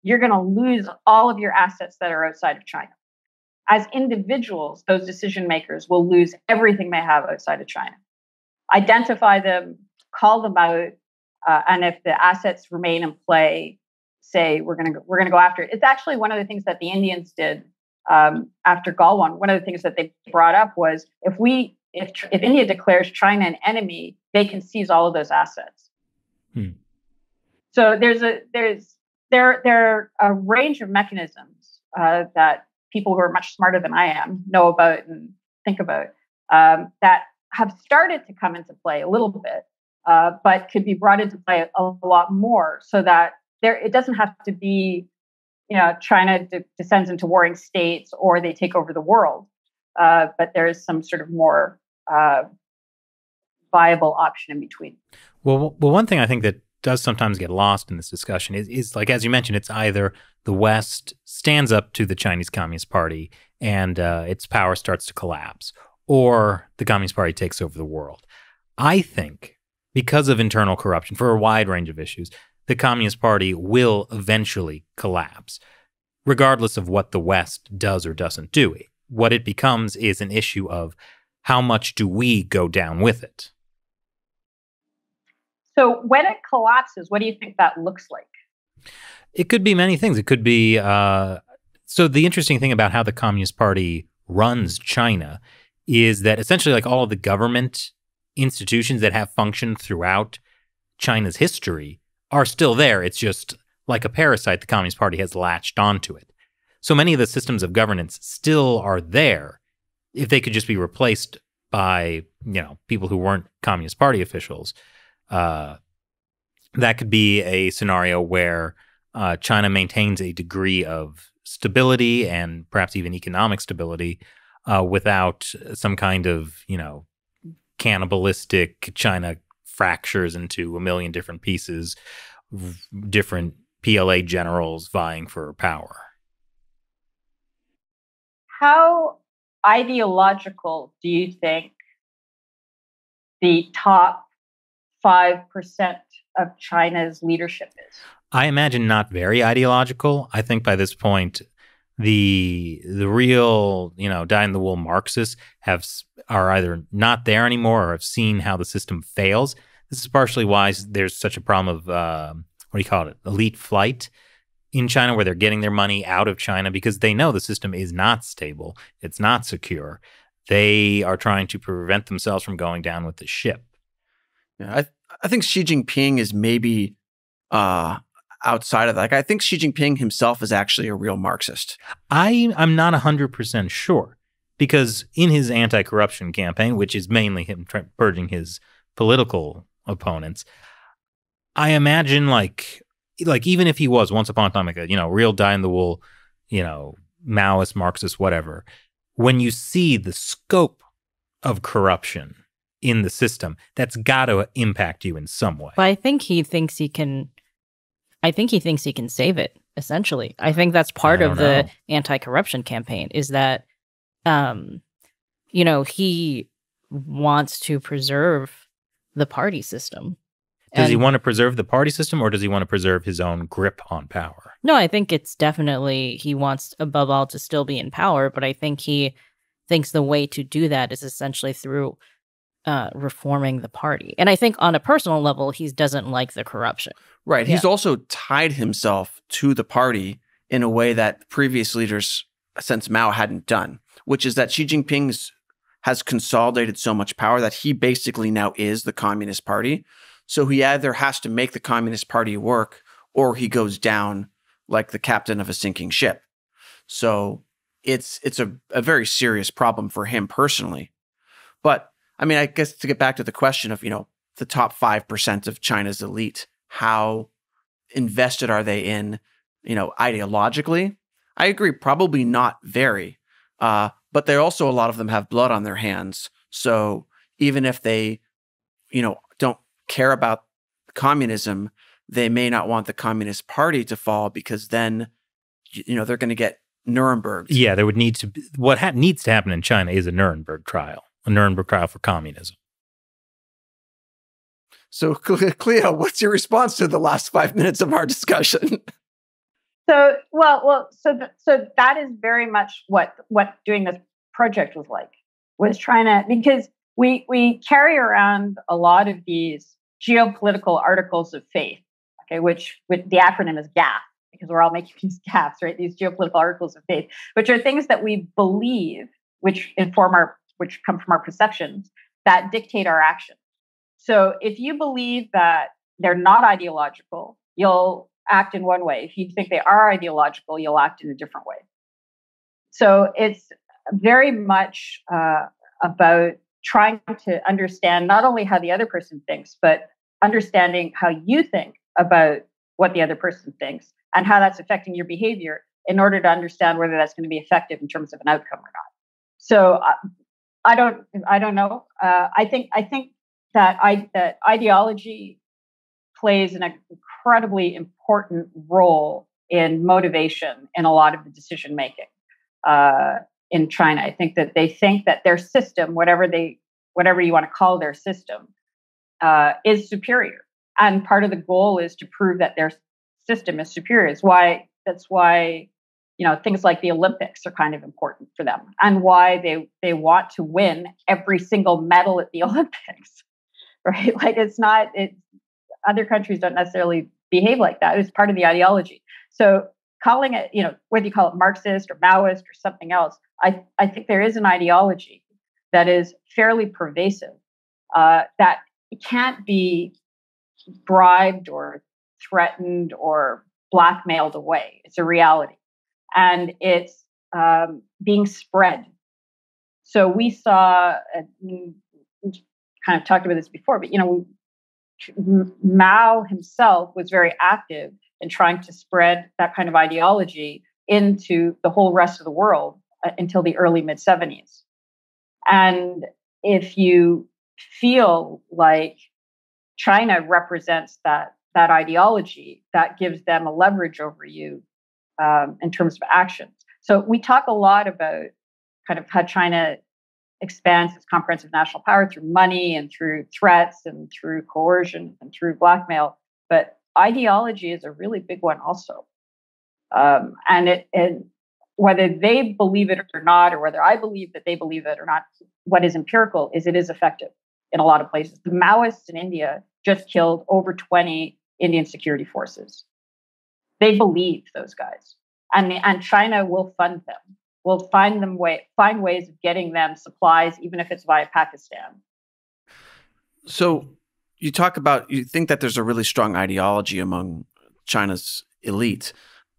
you're going to lose all of your assets that are outside of China. As individuals, those decision makers will lose everything they have outside of China. Identify them, call them out, and if the assets remain in play, say we're going to go after it. It's actually one of the things that the Indians did after Galwan. One of the things that they brought up was if India declares China an enemy, they can seize all of those assets. So there are a range of mechanisms that people who are much smarter than I am know about and think about that have started to come into play a little bit, but could be brought into play a lot more, so that it doesn't have to be, China descends into warring states or they take over the world, but there is some sort of more viable option in between. Well, one thing I think that does sometimes get lost in this discussion is like, as you mentioned, it's either the West stands up to the Chinese Communist Party and its power starts to collapse, or the Communist Party takes over the world. I think because of internal corruption for a wide range of issues, the Communist Party will eventually collapse, regardless of what the West does or doesn't do. What it becomes is an issue of how much do we go down with it. So when it collapses, what do you think that looks like? It could be many things. It could be so the interesting thing about how the Communist Party runs China is that essentially like all of the government institutions that have functioned throughout China's history are still there. It's just like a parasite, the Communist Party has latched onto it. So many of the systems of governance still are there if they could just be replaced by, people who weren't Communist Party officials. That could be a scenario where China maintains a degree of stability and perhaps even economic stability without some kind of, cannibalistic China fractures into a million different pieces, different PLA generals vying for power. How ideological do you think the top 5% of China's leadership is? I imagine not very ideological. I think by this point, the real, dyed-in-the-wool Marxists are either not there anymore or have seen how the system fails. This is partially why there's such a problem of, elite flight in China, where they're getting their money out of China because they know the system is not stable. It's not secure. They are trying to prevent themselves from going down with the ship. Yeah, I think Xi Jinping is maybe outside of that. Like, I think Xi Jinping himself is actually a real Marxist. I'm not 100% sure, because in his anti-corruption campaign, which is mainly him purging his political opponents, I imagine like even if he was once upon a time like a real dyed-in-the-wool, Maoist, Marxist, whatever, when you see the scope of corruption in the system, that's got to impact you in some way. But I think he thinks he can save it, essentially. I think that's part of the anti-corruption campaign, is that he wants to preserve the party system. Does he want to preserve the party system, or does he want to preserve his own grip on power? No, I think it's definitely he wants, above all, to still be in power, but I think he thinks the way to do that is essentially through reforming the party. And I think on a personal level, he doesn't like the corruption. Right. Yeah. He's also tied himself to the party in a way that previous leaders since Mao hadn't done, which is that Xi Jinping has consolidated so much power that he basically now is the Communist Party. So he either has to make the Communist Party work, or he goes down like the captain of a sinking ship. So it's a very serious problem for him personally. But I mean, I guess to get back to the question of, the top 5% of China's elite, how invested are they in, ideologically? I agree, probably not very. But they also, a lot of them have blood on their hands. So even if they, don't care about communism, they may not want the Communist Party to fall, because then, they're going to get Nuremberg. Yeah, there would need to be, what needs to happen in China is a Nuremberg trial for communism. So, Cleo, what's your response to the last 5 minutes of our discussion? So that is very much what doing this project was like. Was trying to, because we carry around a lot of these geopolitical articles of faith, okay, which with the acronym is GAF, because we're all making these GAFs, right? These geopolitical articles of faith, which are things that we believe, which come from our perceptions, that dictate our actions. So if you believe that they're not ideological, you'll act in one way. If you think they are ideological, you'll act in a different way. So it's very much about trying to understand not only how the other person thinks, but understanding how you think about what the other person thinks and how that's affecting your behavior in order to understand whether that's going to be effective in terms of an outcome or not. So I don't know. I think that ideology plays an incredibly important role in motivation in a lot of the decision making in China. I think that they think that their system, whatever you want to call their system, is superior, and part of the goal is to prove that their system is superior. That's why things like the Olympics are kind of important for them, and why they want to win every single medal at the Olympics, right? Like other countries don't necessarily behave like that. It's part of the ideology. So calling it, whether you call it Marxist or Maoist or something else, I think there is an ideology that is fairly pervasive, that it can't be bribed or threatened or blackmailed away. It's a reality. And it's being spread. So we saw, we kind of talked about this before, but Mao himself was very active in trying to spread that kind of ideology into the whole rest of the world until the early mid-70s. And if you feel like China represents that ideology, that gives them a leverage over you in terms of actions. So we talk a lot about kind of how China expands its comprehensive national power through money and through threats and through coercion and through blackmail. But ideology is a really big one also. And whether they believe it or not, or whether I believe that they believe it or not, what is empirical is it is effective in a lot of places. The Maoists in India just killed over 20 Indian security forces. They believe those guys. And China will fund them. Will find ways of getting them supplies, even if it's via Pakistan. So you think that there's a really strong ideology among China's elite.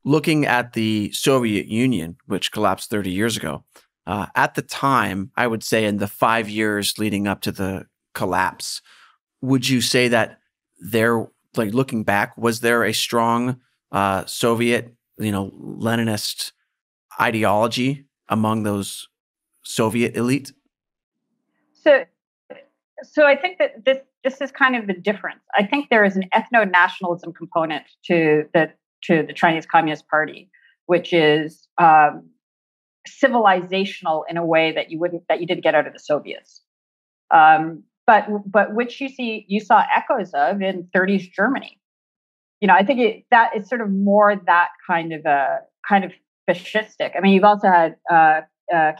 Looking at the Soviet Union, which collapsed 30 years ago, at the time, I would say in the 5 years leading up to the collapse, would you say that looking back, was there a strong Soviet, Leninist ideology among those Soviet elite? So I think that this is kind of the difference. I think there is an ethno-nationalism component to the Chinese Communist Party, which is civilizational in a way that you didn't get out of the Soviets, but which you saw echoes of in 30s Germany. I think that it's sort of more that kind of fascistic. I mean, you've also had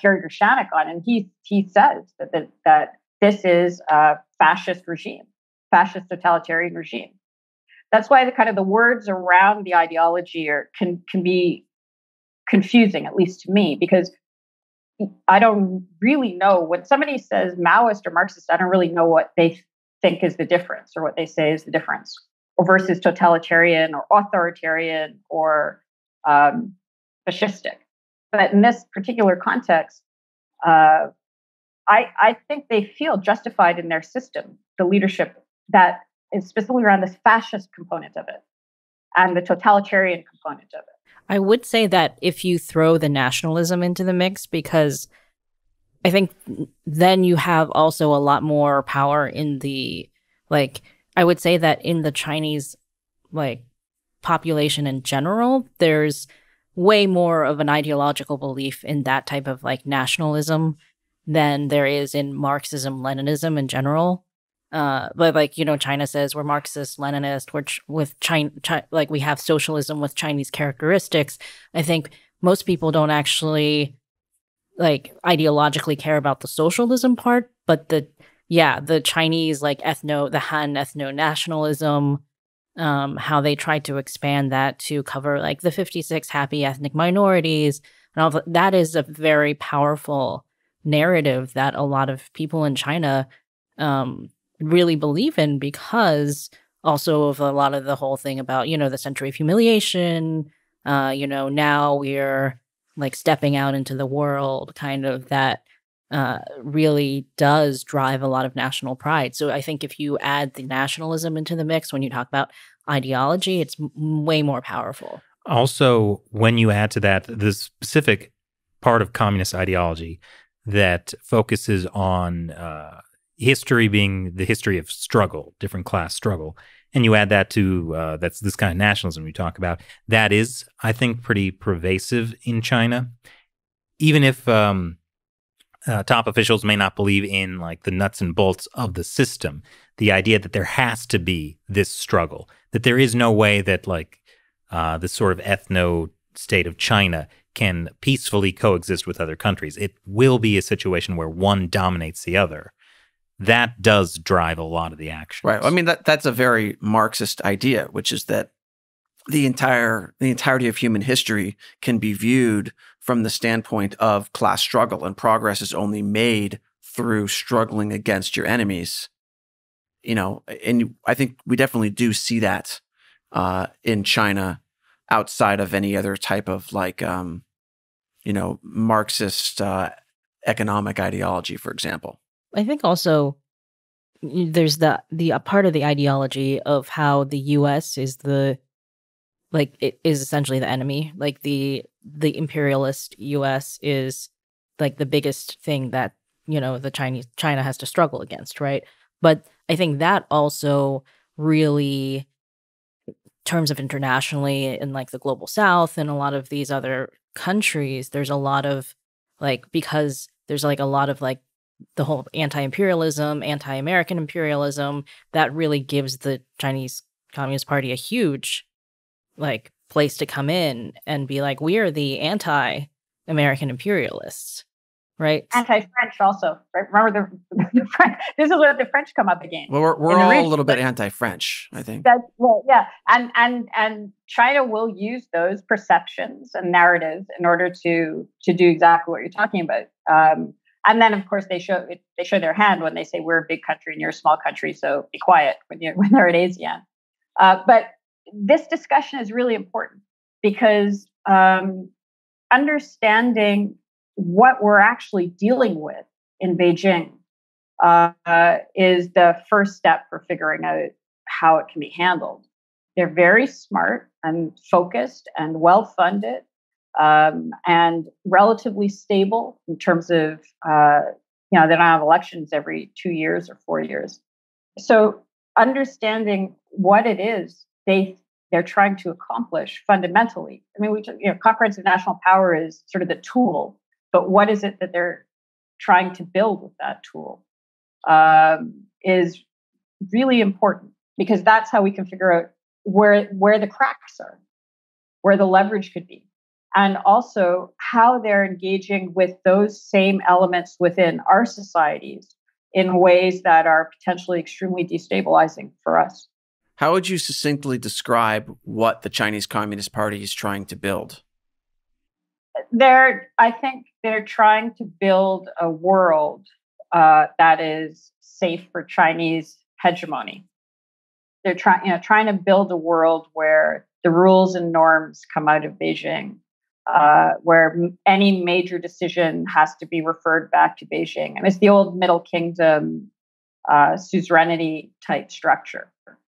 Kerry Gershanik on, and he says that this is a fascist totalitarian regime. That's why the words around the ideology can be confusing, at least to me, because I don't really know when somebody says Maoist or Marxist. I don't really know what they think is the difference, or what they say is the difference, versus totalitarian or authoritarian or fascistic. But in this particular context, I think they feel justified in their system, the leadership that is specifically around this fascist component of it and the totalitarian component of it. I would say that if you throw the nationalism into the mix, because I think then you have also a lot more power in the, I would say that in the Chinese, population in general, there's way more of an ideological belief in that type of nationalism than there is in Marxism, Leninism in general. But China says we're Marxist, Leninist, with China, we have socialism with Chinese characteristics. I think most people don't actually ideologically care about the socialism part, but the Chinese the Han ethno-nationalism, how they tried to expand that to cover the 56 happy ethnic minorities and all that is a very powerful narrative that a lot of people in China really believe in, because also of a lot of the whole thing about, the century of humiliation, now we're stepping out into the world, kind of that really does drive a lot of national pride. So I think if you add the nationalism into the mix, when you talk about ideology, it's way more powerful. Also, when you add to that the specific part of communist ideology that focuses on history being the history of struggle, different class struggle, and you add that to that's this kind of nationalism we talk about, that is, I think, pretty pervasive in China. Even if top officials may not believe in the nuts and bolts of the system, the idea that there has to be this struggle, that there is no way that this sort of ethno state of China can peacefully coexist with other countries. It will be a situation where one dominates the other. That does drive a lot of the actions. Right. I mean, that's a very Marxist idea, which is that the entirety of human history can be viewed from the standpoint of class struggle, and progress is only made through struggling against your enemies. And I think we definitely do see that in China, outside of any other type of Marxist economic ideology, for example. I think also there's the part of the ideology of how the U.S. is it is essentially the enemy. The imperialist U.S. is the biggest thing that China has to struggle against, right? But I think that also really, in terms of internationally in the global South and a lot of these other countries, there's a lot of because there's a lot of the whole anti-imperialism, anti-American imperialism, that really gives the Chinese Communist Party a huge place to come in and be we are the anti-American imperialists, right? Anti-French also, right? Remember the French, this is where the French come up again. Well, we're all a little bit anti-French, I think. Yeah. And China will use those perceptions and narratives in order to do exactly what you're talking about. And then, of course, they show their hand when they say we're a big country and you're a small country, so be quiet when they're at ASEAN. But this discussion is really important because understanding what we're actually dealing with in Beijing is the first step for figuring out how it can be handled. They're very smart and focused and well-funded and relatively stable in terms of, they don't have elections every 2 years or 4 years. So understanding what it is they're trying to accomplish fundamentally. I mean, comprehensive national power is sort of the tool, but what is it that they're trying to build with that tool is really important, because that's how we can figure out where the cracks are, where the leverage could be, and also how they're engaging with those same elements within our societies in ways that are potentially extremely destabilizing for us. How would you succinctly describe what the Chinese Communist Party is trying to build? I think they're trying to build a world that is safe for Chinese hegemony. They're trying to build a world where the rules and norms come out of Beijing, where any major decision has to be referred back to Beijing. And it's the old Middle Kingdom suzerainty type structure,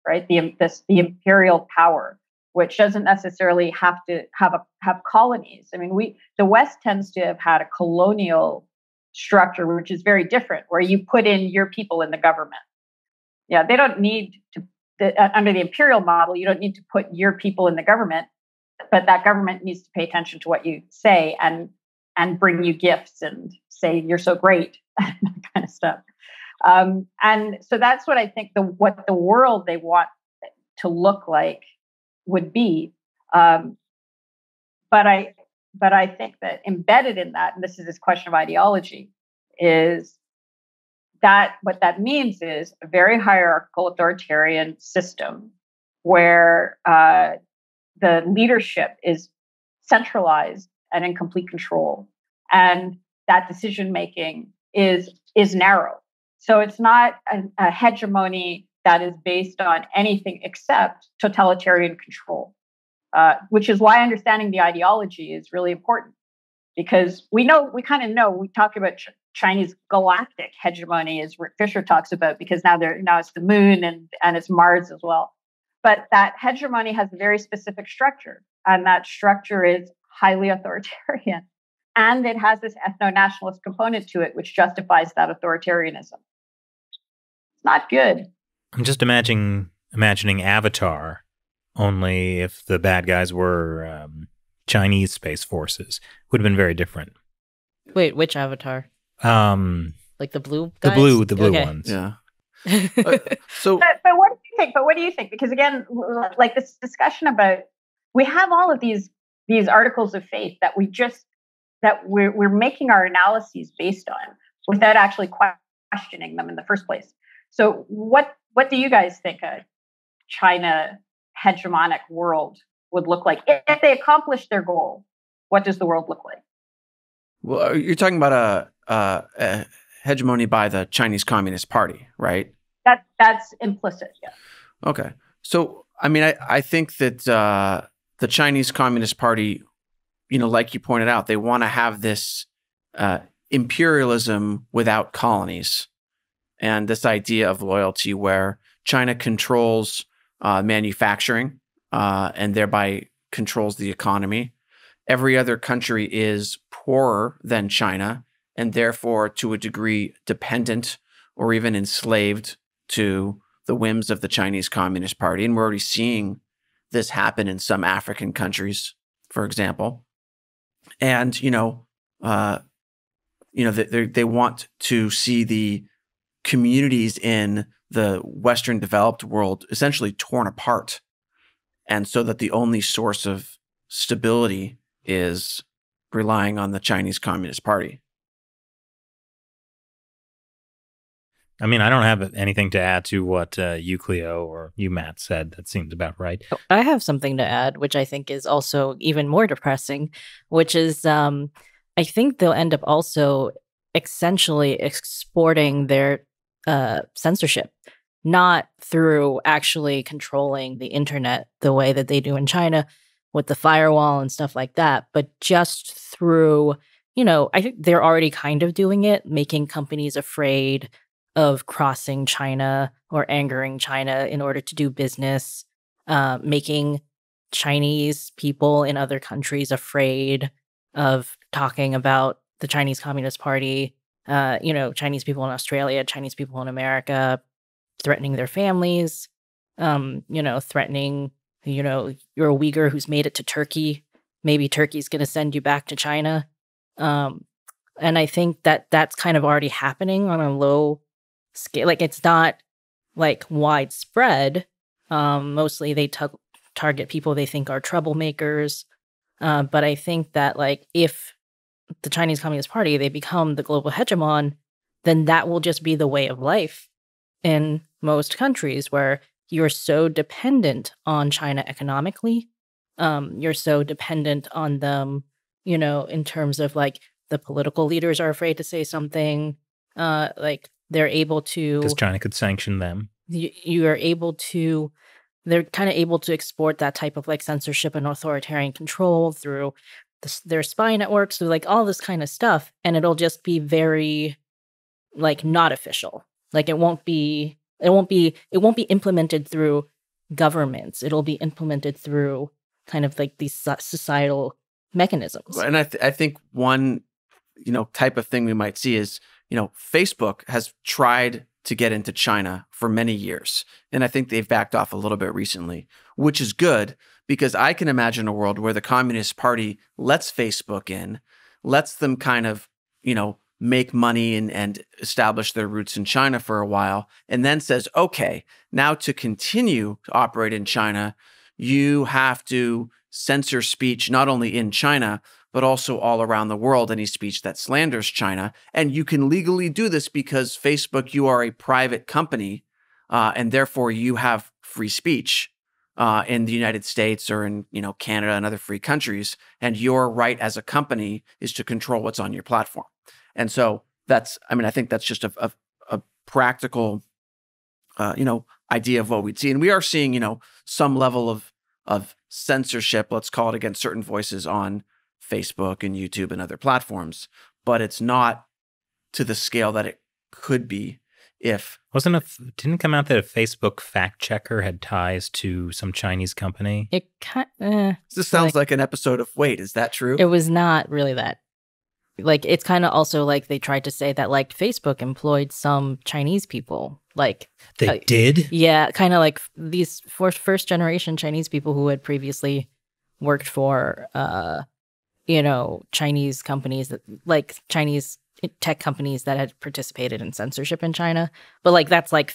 right? The imperial power, which doesn't necessarily have to have colonies. I mean, the West tends to have had a colonial structure, which is very different, where you put in your people in the government. Yeah, they don't need to. Under the imperial model, you don't need to put your people in the government, but that government needs to pay attention to what you say and bring you gifts and say you're so great, that kind of stuff. And so that's what I think what the world they want to look like would be. But I think that embedded in that, and this is this question of ideology, is that what that means is a very hierarchical authoritarian system where the leadership is centralized and in complete control, and that decision making is narrow. So it's not a hegemony that is based on anything except totalitarian control, which is why understanding the ideology is really important, because we kind of know, we talk about Chinese galactic hegemony, as Rick Fisher talks about, because now it's the moon and it's Mars as well. But that hegemony has a very specific structure, and that structure is highly authoritarian. And it has this ethno-nationalist component to it, which justifies that authoritarianism. It's not good. I'm just imagining Avatar, only if the bad guys were Chinese space forces. Would have been very different. Wait, which Avatar? Like the blue guys? The blue ones. Yeah. But what do you think? Because again, like this discussion about, we have all of these articles of faith that we're making our analyses based on without actually questioning them in the first place. So what do you guys think a China hegemonic world would look like if they accomplish their goal? What does the world look like? Well, you're talking about a hegemony by the Chinese Communist Party, right? That's implicit, yeah. Okay. So, I mean, I think that the Chinese Communist Party, like you pointed out, they want to have this imperialism without colonies, and this idea of loyalty where China controls manufacturing and thereby controls the economy. Every other country is poorer than China, and therefore, to a degree, dependent or even enslaved to the whims of the Chinese Communist Party. And we're already seeing this happen in some African countries, for example. And, they want to see the communities in the Western developed world essentially torn apart. And so that the only source of stability is relying on the Chinese Communist Party. I mean, I don't have anything to add to what you, Cleo, or you, Matt, said. That seems about right. I have something to add, which I think is also even more depressing, which is I think they'll end up also essentially exporting their censorship, not through actually controlling the internet the way that they do in China with the firewall and stuff like that, but just through, I think they're already kind of doing it, making companies afraid of crossing China or angering China in order to do business, making Chinese people in other countries afraid of talking about the Chinese Communist Party, Chinese people in Australia, Chinese people in America, threatening their families, threatening, you're a Uyghur who's made it to Turkey. Maybe Turkey's going to send you back to China. And I think that that's kind of already happening on a low scale. Like, it's not like widespread. Mostly they target people they think are troublemakers. But I think that, like, if the Chinese Communist Party, they become the global hegemon, then that will just be the way of life in most countries, where you're so dependent on China economically. You're so dependent on them, in terms of, like, the political leaders are afraid to say something. Like, they're able to... Because China could sanction them. They're kind of able to export that type of, like, censorship and authoritarian control through their spy networks, through, like, all this kind of stuff. And it'll just be very, like, not official. Like, it won't be implemented through governments. It'll be implemented through kind of like these societal mechanisms. And I think one, type of thing we might see is, Facebook has tried to get into China for many years. And I think they've backed off a little bit recently, which is good, because I can imagine a world where the Communist Party lets Facebook in, lets them kind of, make money and establish their roots in China for a while, and then says, okay, now to continue to operate in China, you have to censor speech not only in China, but also all around the world, any speech that slanders China. And you can legally do this because Facebook, you are a private company, and therefore you have free speech in the United States or in Canada and other free countries. And your right as a company is to control what's on your platform. And so I think that's just a practical, idea of what we'd see. And we are seeing, some level of censorship, let's call it, against certain voices on Facebook and YouTube and other platforms, but it's not to the scale that it could be if... Didn't come out that a Facebook fact checker had ties to some Chinese company? This sounds like an episode of Wait, is that true? It was not really that. Like, it's kind of also like they tried to say that, like, Facebook employed some Chinese people. Like, they did? Yeah, kind of like these first generation Chinese people who had previously worked for, Chinese companies, like Chinese tech companies that had participated in censorship in China. But, like, that's like,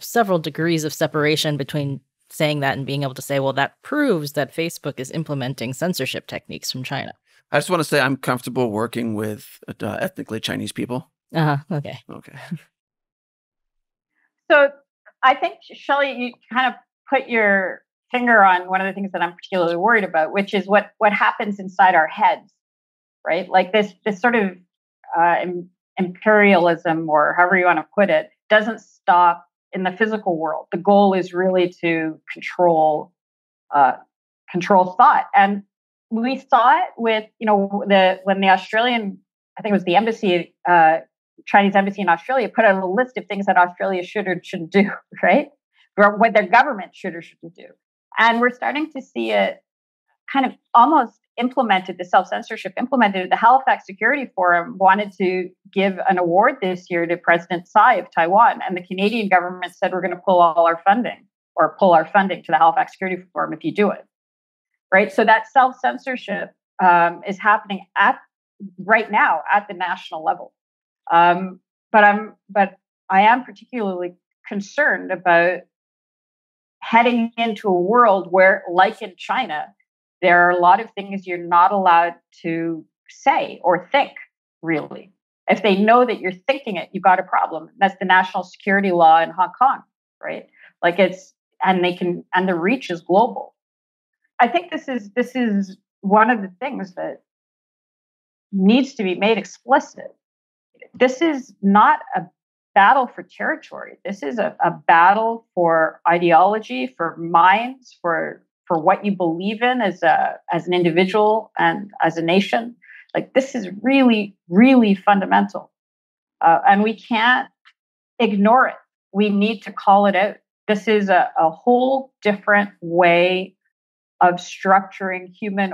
several degrees of separation between saying that and being able to say, well, that proves that Facebook is implementing censorship techniques from China. I just want to say I'm comfortable working with ethnically Chinese people. Okay. Okay. So I think, Shelley, you kind of put your finger on one of the things that I'm particularly worried about, which is what happens inside our heads, right? Like this sort of imperialism, or however you want to put it, doesn't stop in the physical world. The goal is really to control thought. And we saw it with, when the Australian, I think it was the embassy, Chinese embassy in Australia, put out a list of things that Australia should or shouldn't do, right? Or what their government should or shouldn't do. And we're starting to see it kind of almost implemented, the self-censorship implemented. The Halifax Security Forum wanted to give an award this year to President Tsai of Taiwan. And the Canadian government said, we're going to pull our funding to the Halifax Security Forum if you do it. Right. So that self-censorship is happening right now at the national level. But I am particularly concerned about heading into a world where, like in China, there are a lot of things you're not allowed to say or think, really. If they know that you're thinking it, you've got a problem. That's the national security law in Hong Kong, right? Like and the reach is global. I think this is one of the things that needs to be made explicit. This is not battle for territory. This is a battle for ideology, for minds, for what you believe in as an individual and as a nation. Like, this is really, really fundamental. And we can't ignore it. We need to call it out. This is a whole different way of structuring human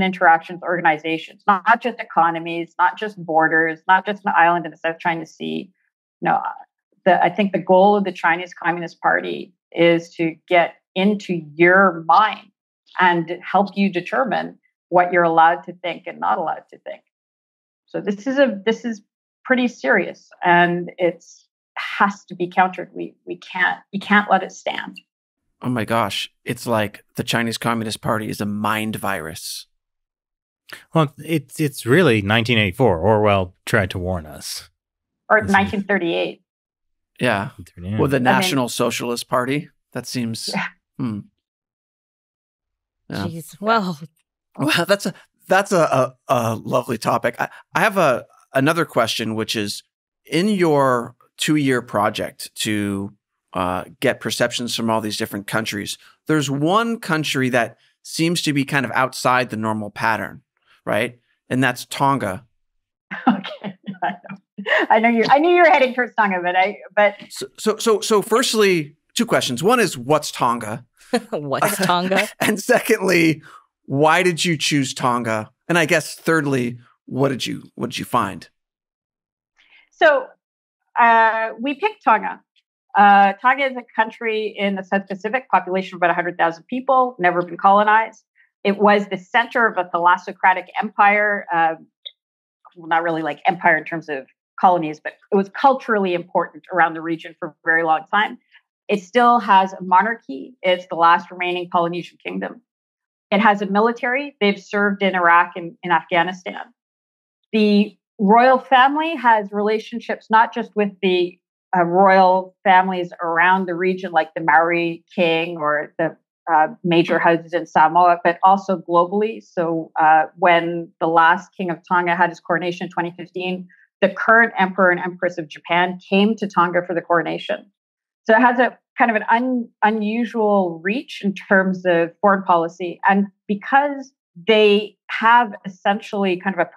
interactions, organizations, not just economies, not just borders, not just an island in the South China Sea. No, I think the goal of the Chinese Communist Party is to get into your mind and help you determine what you're allowed to think and not allowed to think. So this is pretty serious, and it has to be countered. We can't let it stand. Oh my gosh, it's like the Chinese Communist Party is a mind virus. Well, it's really 1984. Orwell tried to warn us. Or 1938. Yeah. Well, the National Socialist Party. That seems. Yeah. Jeez. Well, that's a lovely topic. I have another question, which is, in your 2-year project to get perceptions from all these different countries, there's one country that seems to be kind of outside the normal pattern, right? And that's Tonga. Okay, I knew you were heading towards Tonga, but so firstly, 2 questions. One is, what's Tonga? What's Tonga? And secondly, why did you choose Tonga? And I guess thirdly, what did you find? So we picked Tonga. Tonga is a country in the South Pacific, population of about 100,000 people, never been colonized. It was the center of a thalassocratic empire. Well, not really like empire in terms of colonies, but it was culturally important around the region for a very long time. It still has a monarchy. It's the last remaining Polynesian kingdom. It has a military. They've served in Iraq and in Afghanistan. The royal family has relationships not just with the royal families around the region, like the Maori king or the major houses in Samoa, but also globally. So when the last king of Tonga had his coronation in 2015, the current emperor and empress of Japan came to Tonga for the coronation. So it has a kind of an unusual reach in terms of foreign policy. And because they have essentially kind of a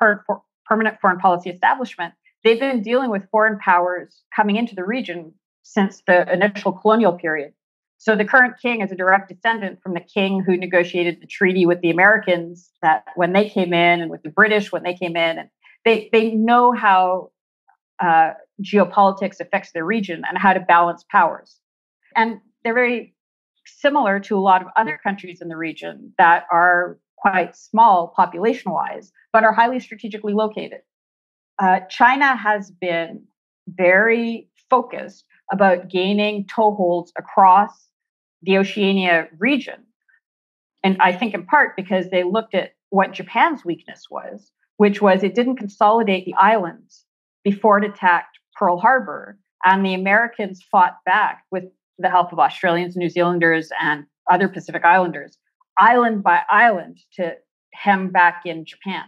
permanent foreign policy establishment, they've been dealing with foreign powers coming into the region since the initial colonial period. So the current king is a direct descendant from the king who negotiated the treaty with the Americans that when they came in, and with the British when they came in, and they know how geopolitics affects their region and how to balance powers. And they're very similar to a lot of other countries in the region that are quite small population-wise, but are highly strategically located. China has been very focused about gaining toeholds across the Oceania region. And I think in part because they looked at what Japan's weakness was, which was it didn't consolidate the islands before it attacked Pearl Harbor. And the Americans fought back with the help of Australians, New Zealanders, and other Pacific Islanders, island by island, to hem back in Japan.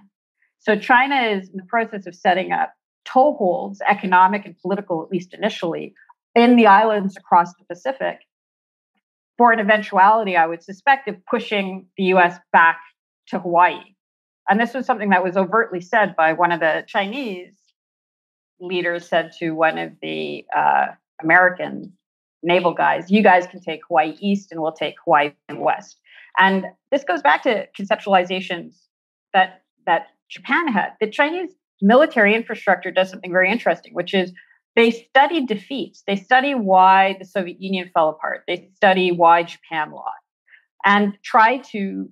So China is in the process of setting up toeholds, economic and political, at least initially, in the islands across the Pacific for an eventuality, I would suspect, of pushing the U.S. back to Hawaii. And this was something that was overtly said by one of the Chinese leaders, said to one of the American naval guys, you guys can take Hawaii east and we'll take Hawaii west. And this goes back to conceptualizations that Japan had. The Chinese military infrastructure does something very interesting, which is they study defeats. They study why the Soviet Union fell apart. They study why Japan lost and try to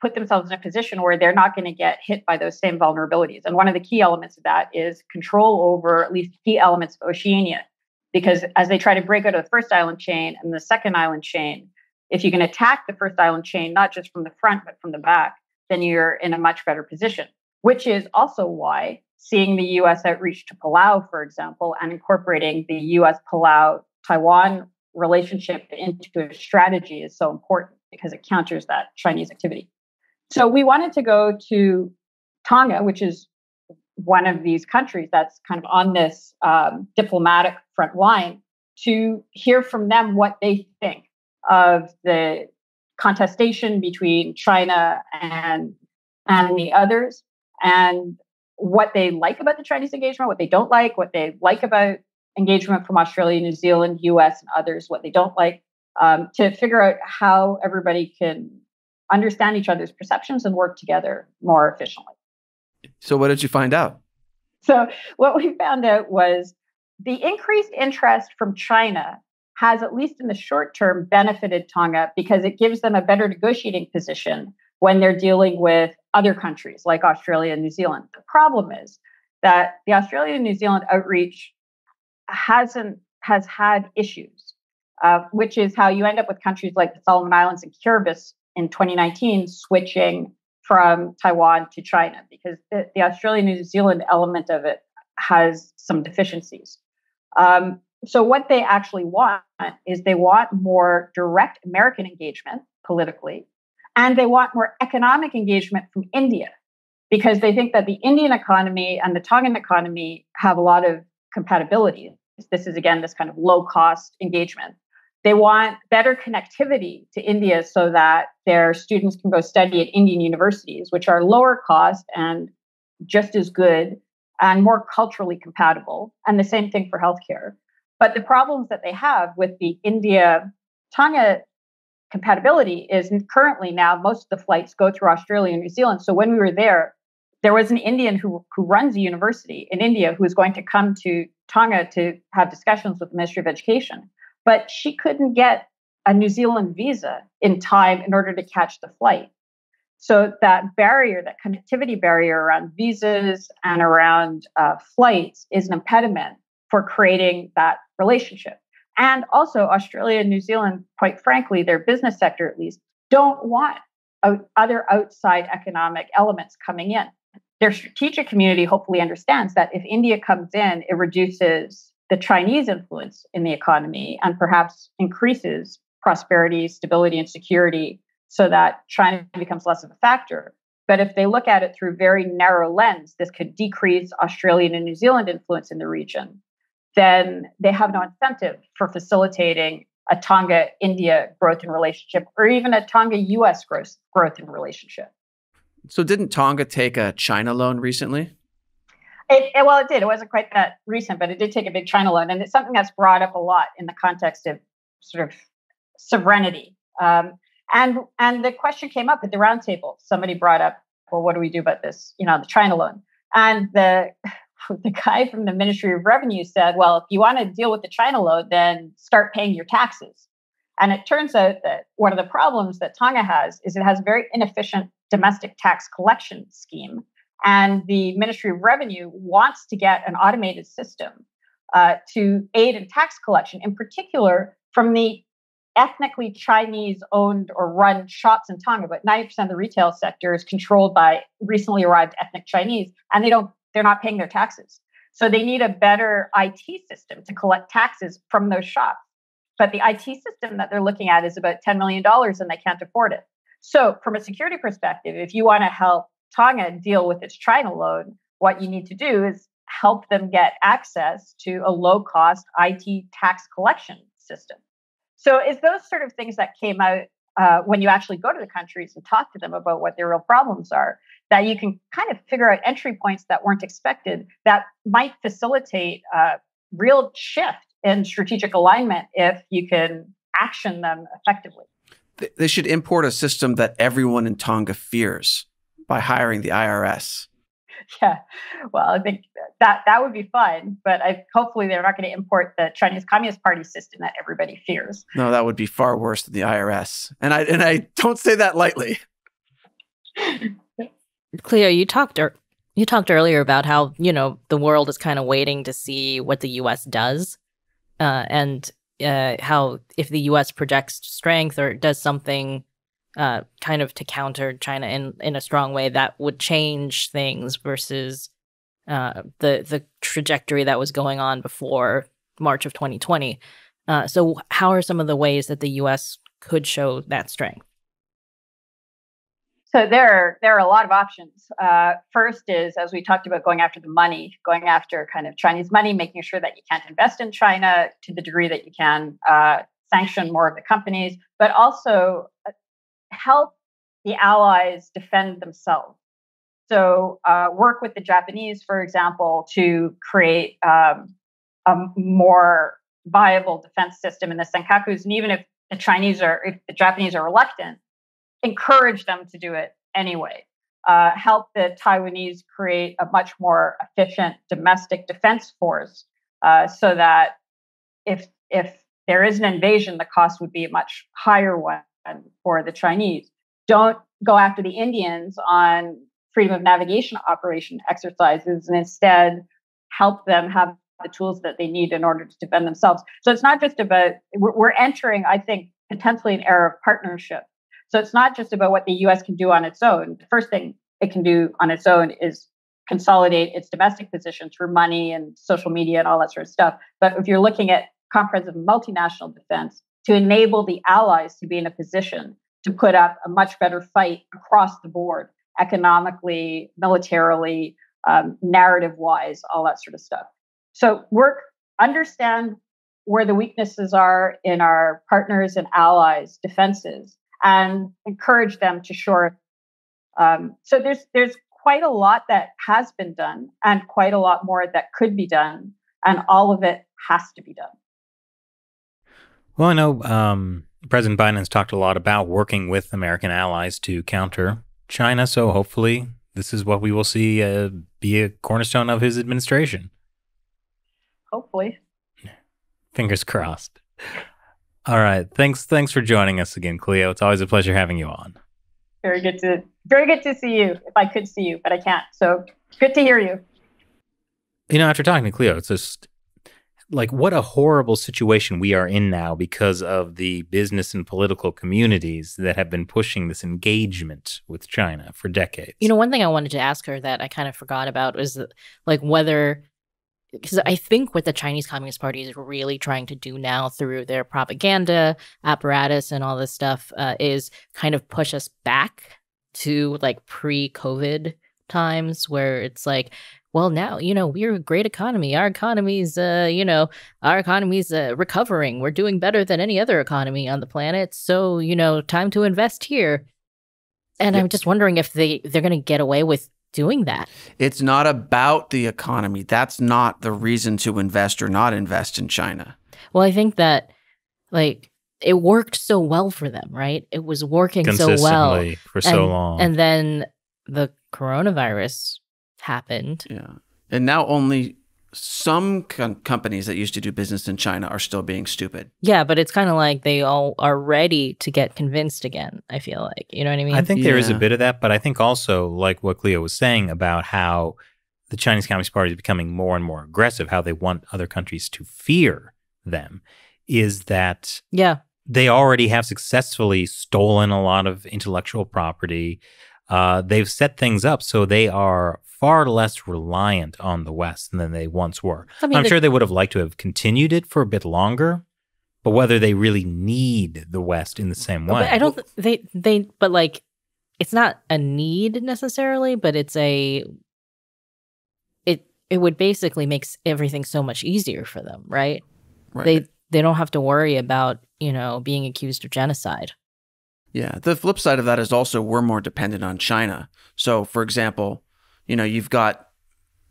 put themselves in a position where they're not going to get hit by those same vulnerabilities. And one of the key elements of that is control over at least key elements of Oceania. Because as they try to break out of the first island chain and the second island chain, if you can attack the first island chain, not just from the front, but from the back, then you're in a much better position, which is also why seeing the U.S. outreach to Palau, for example, and incorporating the U.S.-Palau-Taiwan relationship into a strategy is so important, because it counters that Chinese activity. So we wanted to go to Tonga, which is one of these countries that's kind of on this diplomatic front line to hear from them what they think of the contestation between China and the others, and what they like about the Chinese engagement, what they don't like, what they like about engagement from Australia, New Zealand, US, and others, what they don't like, to figure out how everybody can understand each other's perceptions and work together more efficiently. So what did you find out? So what we found out was the increased interest from China has, at least in the short term, benefited Tonga because it gives them a better negotiating position when they're dealing with other countries like Australia and New Zealand. The problem is that the Australia and New Zealand outreach has had issues, which is how you end up with countries like the Solomon Islands and Kiribati in 2019 switching from Taiwan to China, because the Australia-New Zealand element of it has some deficiencies. So what they actually want is they want more direct American engagement politically, and they want more economic engagement from India, because they think that the Indian economy and the Tongan economy have a lot of compatibility. This is, again, this kind of low-cost engagement. They want better connectivity to India so that their students can go study at Indian universities, which are lower cost and just as good and more culturally compatible. And the same thing for healthcare. But the problems that they have with the India-Tonga compatibility is currently now most of the flights go through Australia and New Zealand. So when we were there was an Indian who runs a university in India who was going to come to Tonga to have discussions with the Ministry of Education. But she couldn't get a New Zealand visa in time in order to catch the flight. So that barrier, that connectivity barrier around visas and around flights is an impediment for creating that relationship. And also Australia and New Zealand, quite frankly, their business sector at least, don't want other outside economic elements coming in. Their strategic community hopefully understands that if India comes in, it reduces the Chinese influence in the economy and perhaps increases prosperity, stability, and security so that China becomes less of a factor. But if they look at it through a very narrow lens, this could decrease Australian and New Zealand influence in the region, then they have no incentive for facilitating a Tonga-India growth in relationship or even a Tonga-US growth in relationship. So didn't Tonga take a China loan recently? Well, it did. It wasn't quite that recent, but it did take a big China loan. And it's something that's brought up a lot in the context of sort of sovereignty. And the question came up at the roundtable. Somebody brought up, well, what do we do about this, the China loan? And the guy from the Ministry of Revenue said, well, if you want to deal with the China loan, then start paying your taxes. And it turns out that one of the problems that Tonga has is it has a very inefficient domestic tax collection scheme. And the Ministry of Revenue wants to get an automated system to aid in tax collection, in particular from the ethnically Chinese-owned or run shops in Tonga. But 90% of the retail sector is controlled by recently arrived ethnic Chinese, and they're not paying their taxes. So they need a better IT system to collect taxes from those shops. But the IT system that they're looking at is about $10 million, and they can't afford it. So from a security perspective, if you want to help Tonga deal with its China loan, what you need to do is help them get access to a low-cost IT tax collection system. So it's those sort of things that came out when you actually go to the countries and talk to them about what their real problems are, that you can kind of figure out entry points that weren't expected that might facilitate a real shift in strategic alignment if you can action them effectively. They should import a system that everyone in Tonga fears by hiring the IRS. Yeah, well, I think that would be fun, but hopefully they're not going to import the Chinese Communist Party system that everybody fears. No, that would be far worse than the IRS. And I don't say that lightly. Cleo, you talked earlier about how, the world is kind of waiting to see what the U.S. does, and how if the U.S. projects strength or does something kind of to counter China in a strong way, that would change things versus the trajectory that was going on before March of 2020. So how are some of the ways that the U.S. could show that strength? So there are a lot of options. First is, as we talked about, going after the money, going after kind of Chinese money, making sure that you can't invest in China to the degree that you can, sanction more of the companies, but also help the allies defend themselves. So work with the Japanese, for example, to create a more viable defense system in the Senkakus. And even if the Japanese are reluctant, encourage them to do it anyway. Help the Taiwanese create a much more efficient domestic defense force, so that if there is an invasion, the cost would be a much higher one for the Chinese. Don't go after the Indians on freedom of navigation operation exercises, and instead help them have the tools that they need in order to defend themselves. So it's not just about, we're entering, I think, potentially an era of partnership. So it's not just about what the US can do on its own. The first thing it can do on its own is consolidate its domestic position through money and social media and all that sort of stuff. But if you're looking at comprehensive multinational defense, to enable the allies to be in a position to put up a much better fight across the board, economically, militarily, narrative-wise, all that sort of stuff. So understand where the weaknesses are in our partners and allies' defenses, and encourage them to shore. So there's quite a lot that has been done, and quite a lot more that could be done, and all of it has to be done. Well, I know President Biden has talked a lot about working with American allies to counter China, so hopefully this is what we will see be a cornerstone of his administration. Hopefully. Fingers crossed. All right. Thanks for joining us again, Cleo. It's always a pleasure having you on. Very good to see you, if I could see you, but I can't. So good to hear you. You know, after talking to Cleo, it's just like, what a horrible situation we are in now because of the business and political communities that have been pushing this engagement with China for decades. You know, one thing I wanted to ask her that I kind of forgot about was like whether, because I think what the Chinese Communist Party is really trying to do now through their propaganda apparatus and all this stuff is kind of push us back to like pre-COVID times, where it's like, well, now, you know, we're a great economy. Our economy's, recovering. We're doing better than any other economy on the planet. So, you know, time to invest here. And I'm just wondering if they're going to get away with doing that. It's not about the economy. That's not the reason to invest or not invest in China. Well, I think that, like, it worked so well for them, right? It was working so well for so long. And then the coronavirus happened. Yeah. And now only some companies that used to do business in China are still being stupid. Yeah, but it's kind of like they all are ready to get convinced again, I feel like. You know what I mean? I think there is a bit of that, but I think also, like what Cleo was saying about how the Chinese Communist Party is becoming more and more aggressive, how they want other countries to fear them, is that they already have successfully stolen a lot of intellectual property. They've set things up so they are far less reliant on the West than they once were. I mean, I'm sure they would have liked to have continued it for a bit longer, but whether they really need the West in the same way. But I don't. But like, it's not a need necessarily, but it's it would basically make everything so much easier for them, right? Right. They don't have to worry about, you know, being accused of genocide. Yeah. The flip side of that is also we're more dependent on China. So, for example, you know, you've got,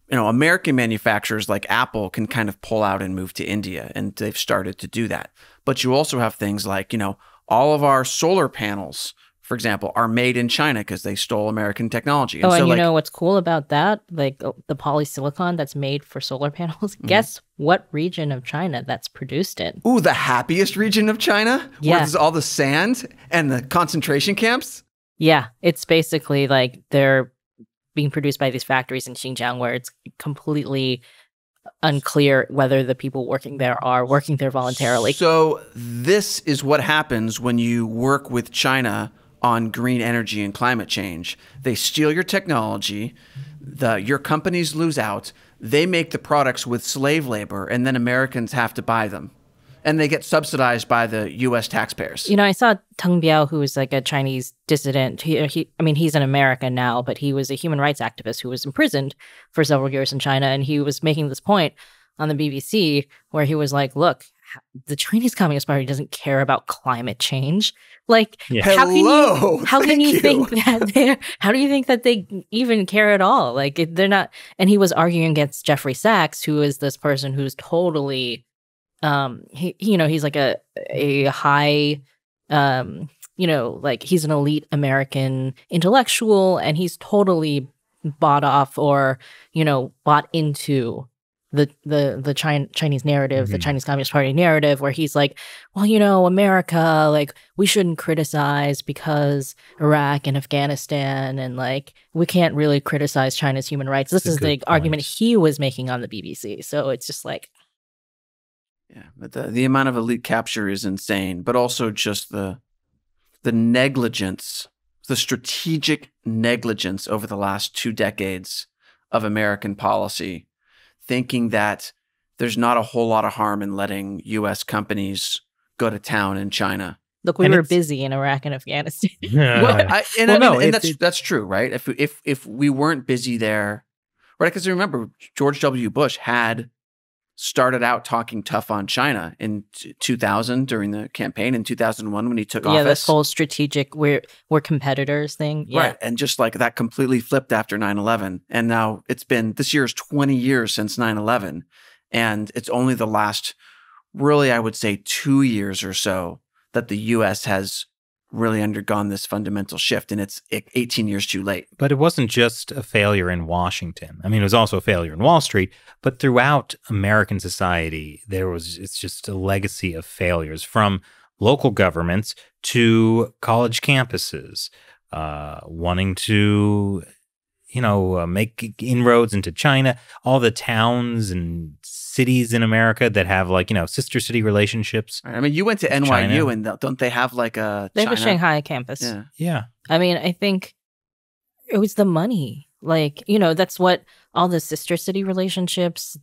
you know, American manufacturers like Apple can kind of pull out and move to India, and they've started to do that. But you also have things like, you know, all of our solar panels, for example, are made in China because they stole American technology. And you know what's cool about that? Like the polysilicon that's made for solar panels. Mm-hmm. Guess what region of China that's produced in? Ooh, the happiest region of China? Yeah. Where there's all the sand and the concentration camps? Yeah, it's basically like they're being produced by these factories in Xinjiang where it's completely unclear whether the people working there are working there voluntarily. So this is what happens when you work with China on green energy and climate change. They steal your technology, your companies lose out, they make the products with slave labor, and then Americans have to buy them. And they get subsidized by the U.S. taxpayers. I saw Teng Biao, who was like a Chinese dissident. He's in America now, but he was a human rights activist who was imprisoned for several years in China. And he was making this point on the BBC where he was like, look, the Chinese Communist Party doesn't care about climate change. Like, how do you think that they even care at all? Like, they're not. And he was arguing against Jeffrey Sachs, who is this person who's totally, he's like a high, like he's an elite American intellectual, and he's totally bought off or, bought into the Chinese narrative, the Chinese Communist Party narrative, where he's like, well, America, like, we shouldn't criticize because Iraq and Afghanistan, and like, we can't really criticize China's human rights. This is the argument he was making on the BBC. So it's just like, yeah, but the amount of elite capture is insane, but also just the negligence, the strategic negligence over the last 2 decades of American policy, thinking that there's not a whole lot of harm in letting U.S. companies go to town in China. Look, we were busy in Iraq and Afghanistan. That's true, right? If we weren't busy there, right? Because remember, George W. Bush had started out talking tough on China in 2000 during the campaign, in 2001 when he took office. Yeah, this whole strategic we're competitors thing. Yeah. Right, and just like that completely flipped after 9/11. And now this year's 20 years since 9/11. And it's only the last, really, I would say 2 years or so that the U.S. has really undergone this fundamental shift, and it's 18 years too late. But it wasn't just a failure in Washington. I mean, it was also a failure in Wall Street, but throughout American society, it's just a legacy of failures, from local governments to college campuses, wanting to, make inroads into China, all the towns and cities in America that have sister city relationships. I mean, you went to NYU, China. And don't they have like a They have a Shanghai campus. Yeah. I mean, I think it was the money. Like, that's what all the sister city relationships,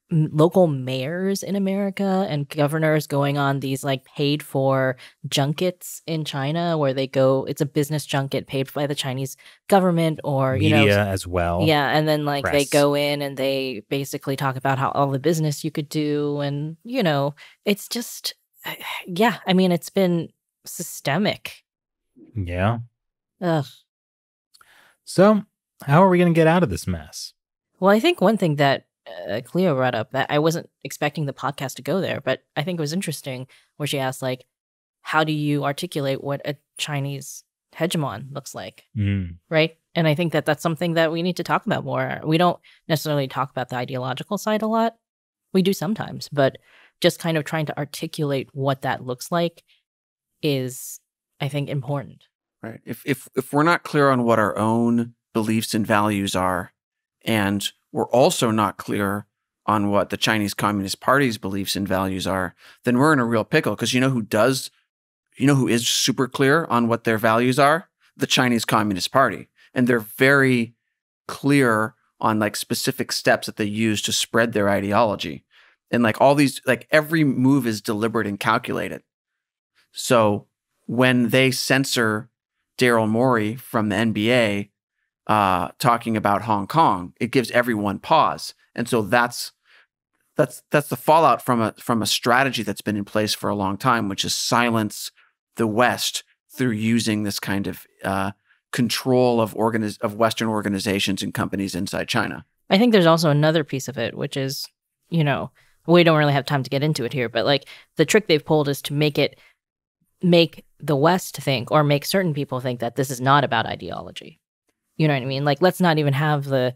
local mayors in America and governors going on these like paid for junkets in China where they go, it's a business junket paid by the Chinese government or, media as well. Yeah. And then like press. They go in and they basically talk about how all the business you could do. And, it's just, yeah, I mean, it's been systemic. Yeah. Ugh. So how are we going to get out of this mess? Well, I think one thing that Cleo brought up, that I wasn't expecting the podcast to go there, but I think it was interesting, where she asked, like, how do you articulate what a Chinese hegemon looks like, right? And I think that that's something that we need to talk about more. We don't necessarily talk about the ideological side a lot. We do sometimes, but just kind of trying to articulate what that looks like is, I think, important. Right. If we're not clear on what our own beliefs and values are, and we're also not clear on what the Chinese Communist Party's beliefs and values are, then we're in a real pickle. Because who is super clear on what their values are? The Chinese Communist Party. And they're very clear on like specific steps that they use to spread their ideology. And like all these, like every move is deliberate and calculated. So when they censor Daryl Morey from the NBA talking about Hong Kong, it gives everyone pause. And so that's the fallout from a strategy that's been in place for a long time, which is silence the West through using this kind of control of Western organizations and companies inside China. I think there's also another piece of it, which is, we don't really have time to get into it here, but like the trick they've pulled is to make the West think, or make certain people think, that this is not about ideology. You know what I mean? Like, let's not even have the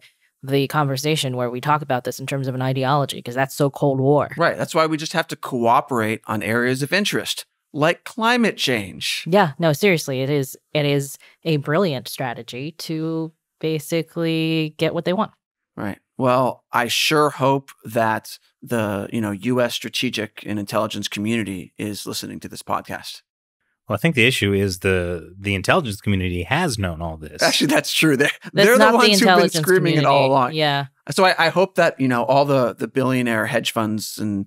conversation where we talk about this in terms of an ideology, because that's so Cold War. Right. That's why we just have to cooperate on areas of interest, like climate change. Yeah. No, seriously, it is a brilliant strategy to basically get what they want. Right. Well, I sure hope that the U.S. strategic and intelligence community is listening to this podcast. Well, I think the issue is the intelligence community has known all this. Actually, that's true. They're the ones who've been screaming it all along. Yeah. So I hope that, all the billionaire hedge funds and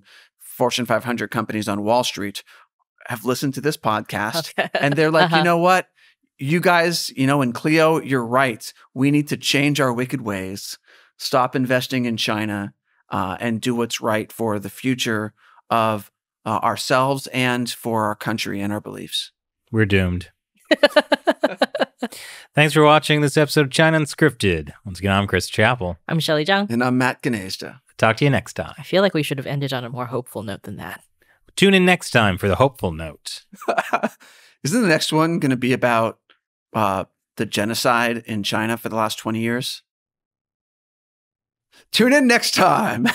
Fortune 500 companies on Wall Street have listened to this podcast and they're like, you know what? You guys, and Cleo, you're right. We need to change our wicked ways, stop investing in China, and do what's right for the future of ourselves and for our country and our beliefs. We're doomed. Thanks for watching this episode of China Unscripted. Once again, I'm Chris Chappell. I'm Shelley Zhang. And I'm Matt Gnezda. Talk to you next time. I feel like we should have ended on a more hopeful note than that. Tune in next time for the hopeful note. Isn't the next one going to be about the genocide in China for the last 20 years? Tune in next time.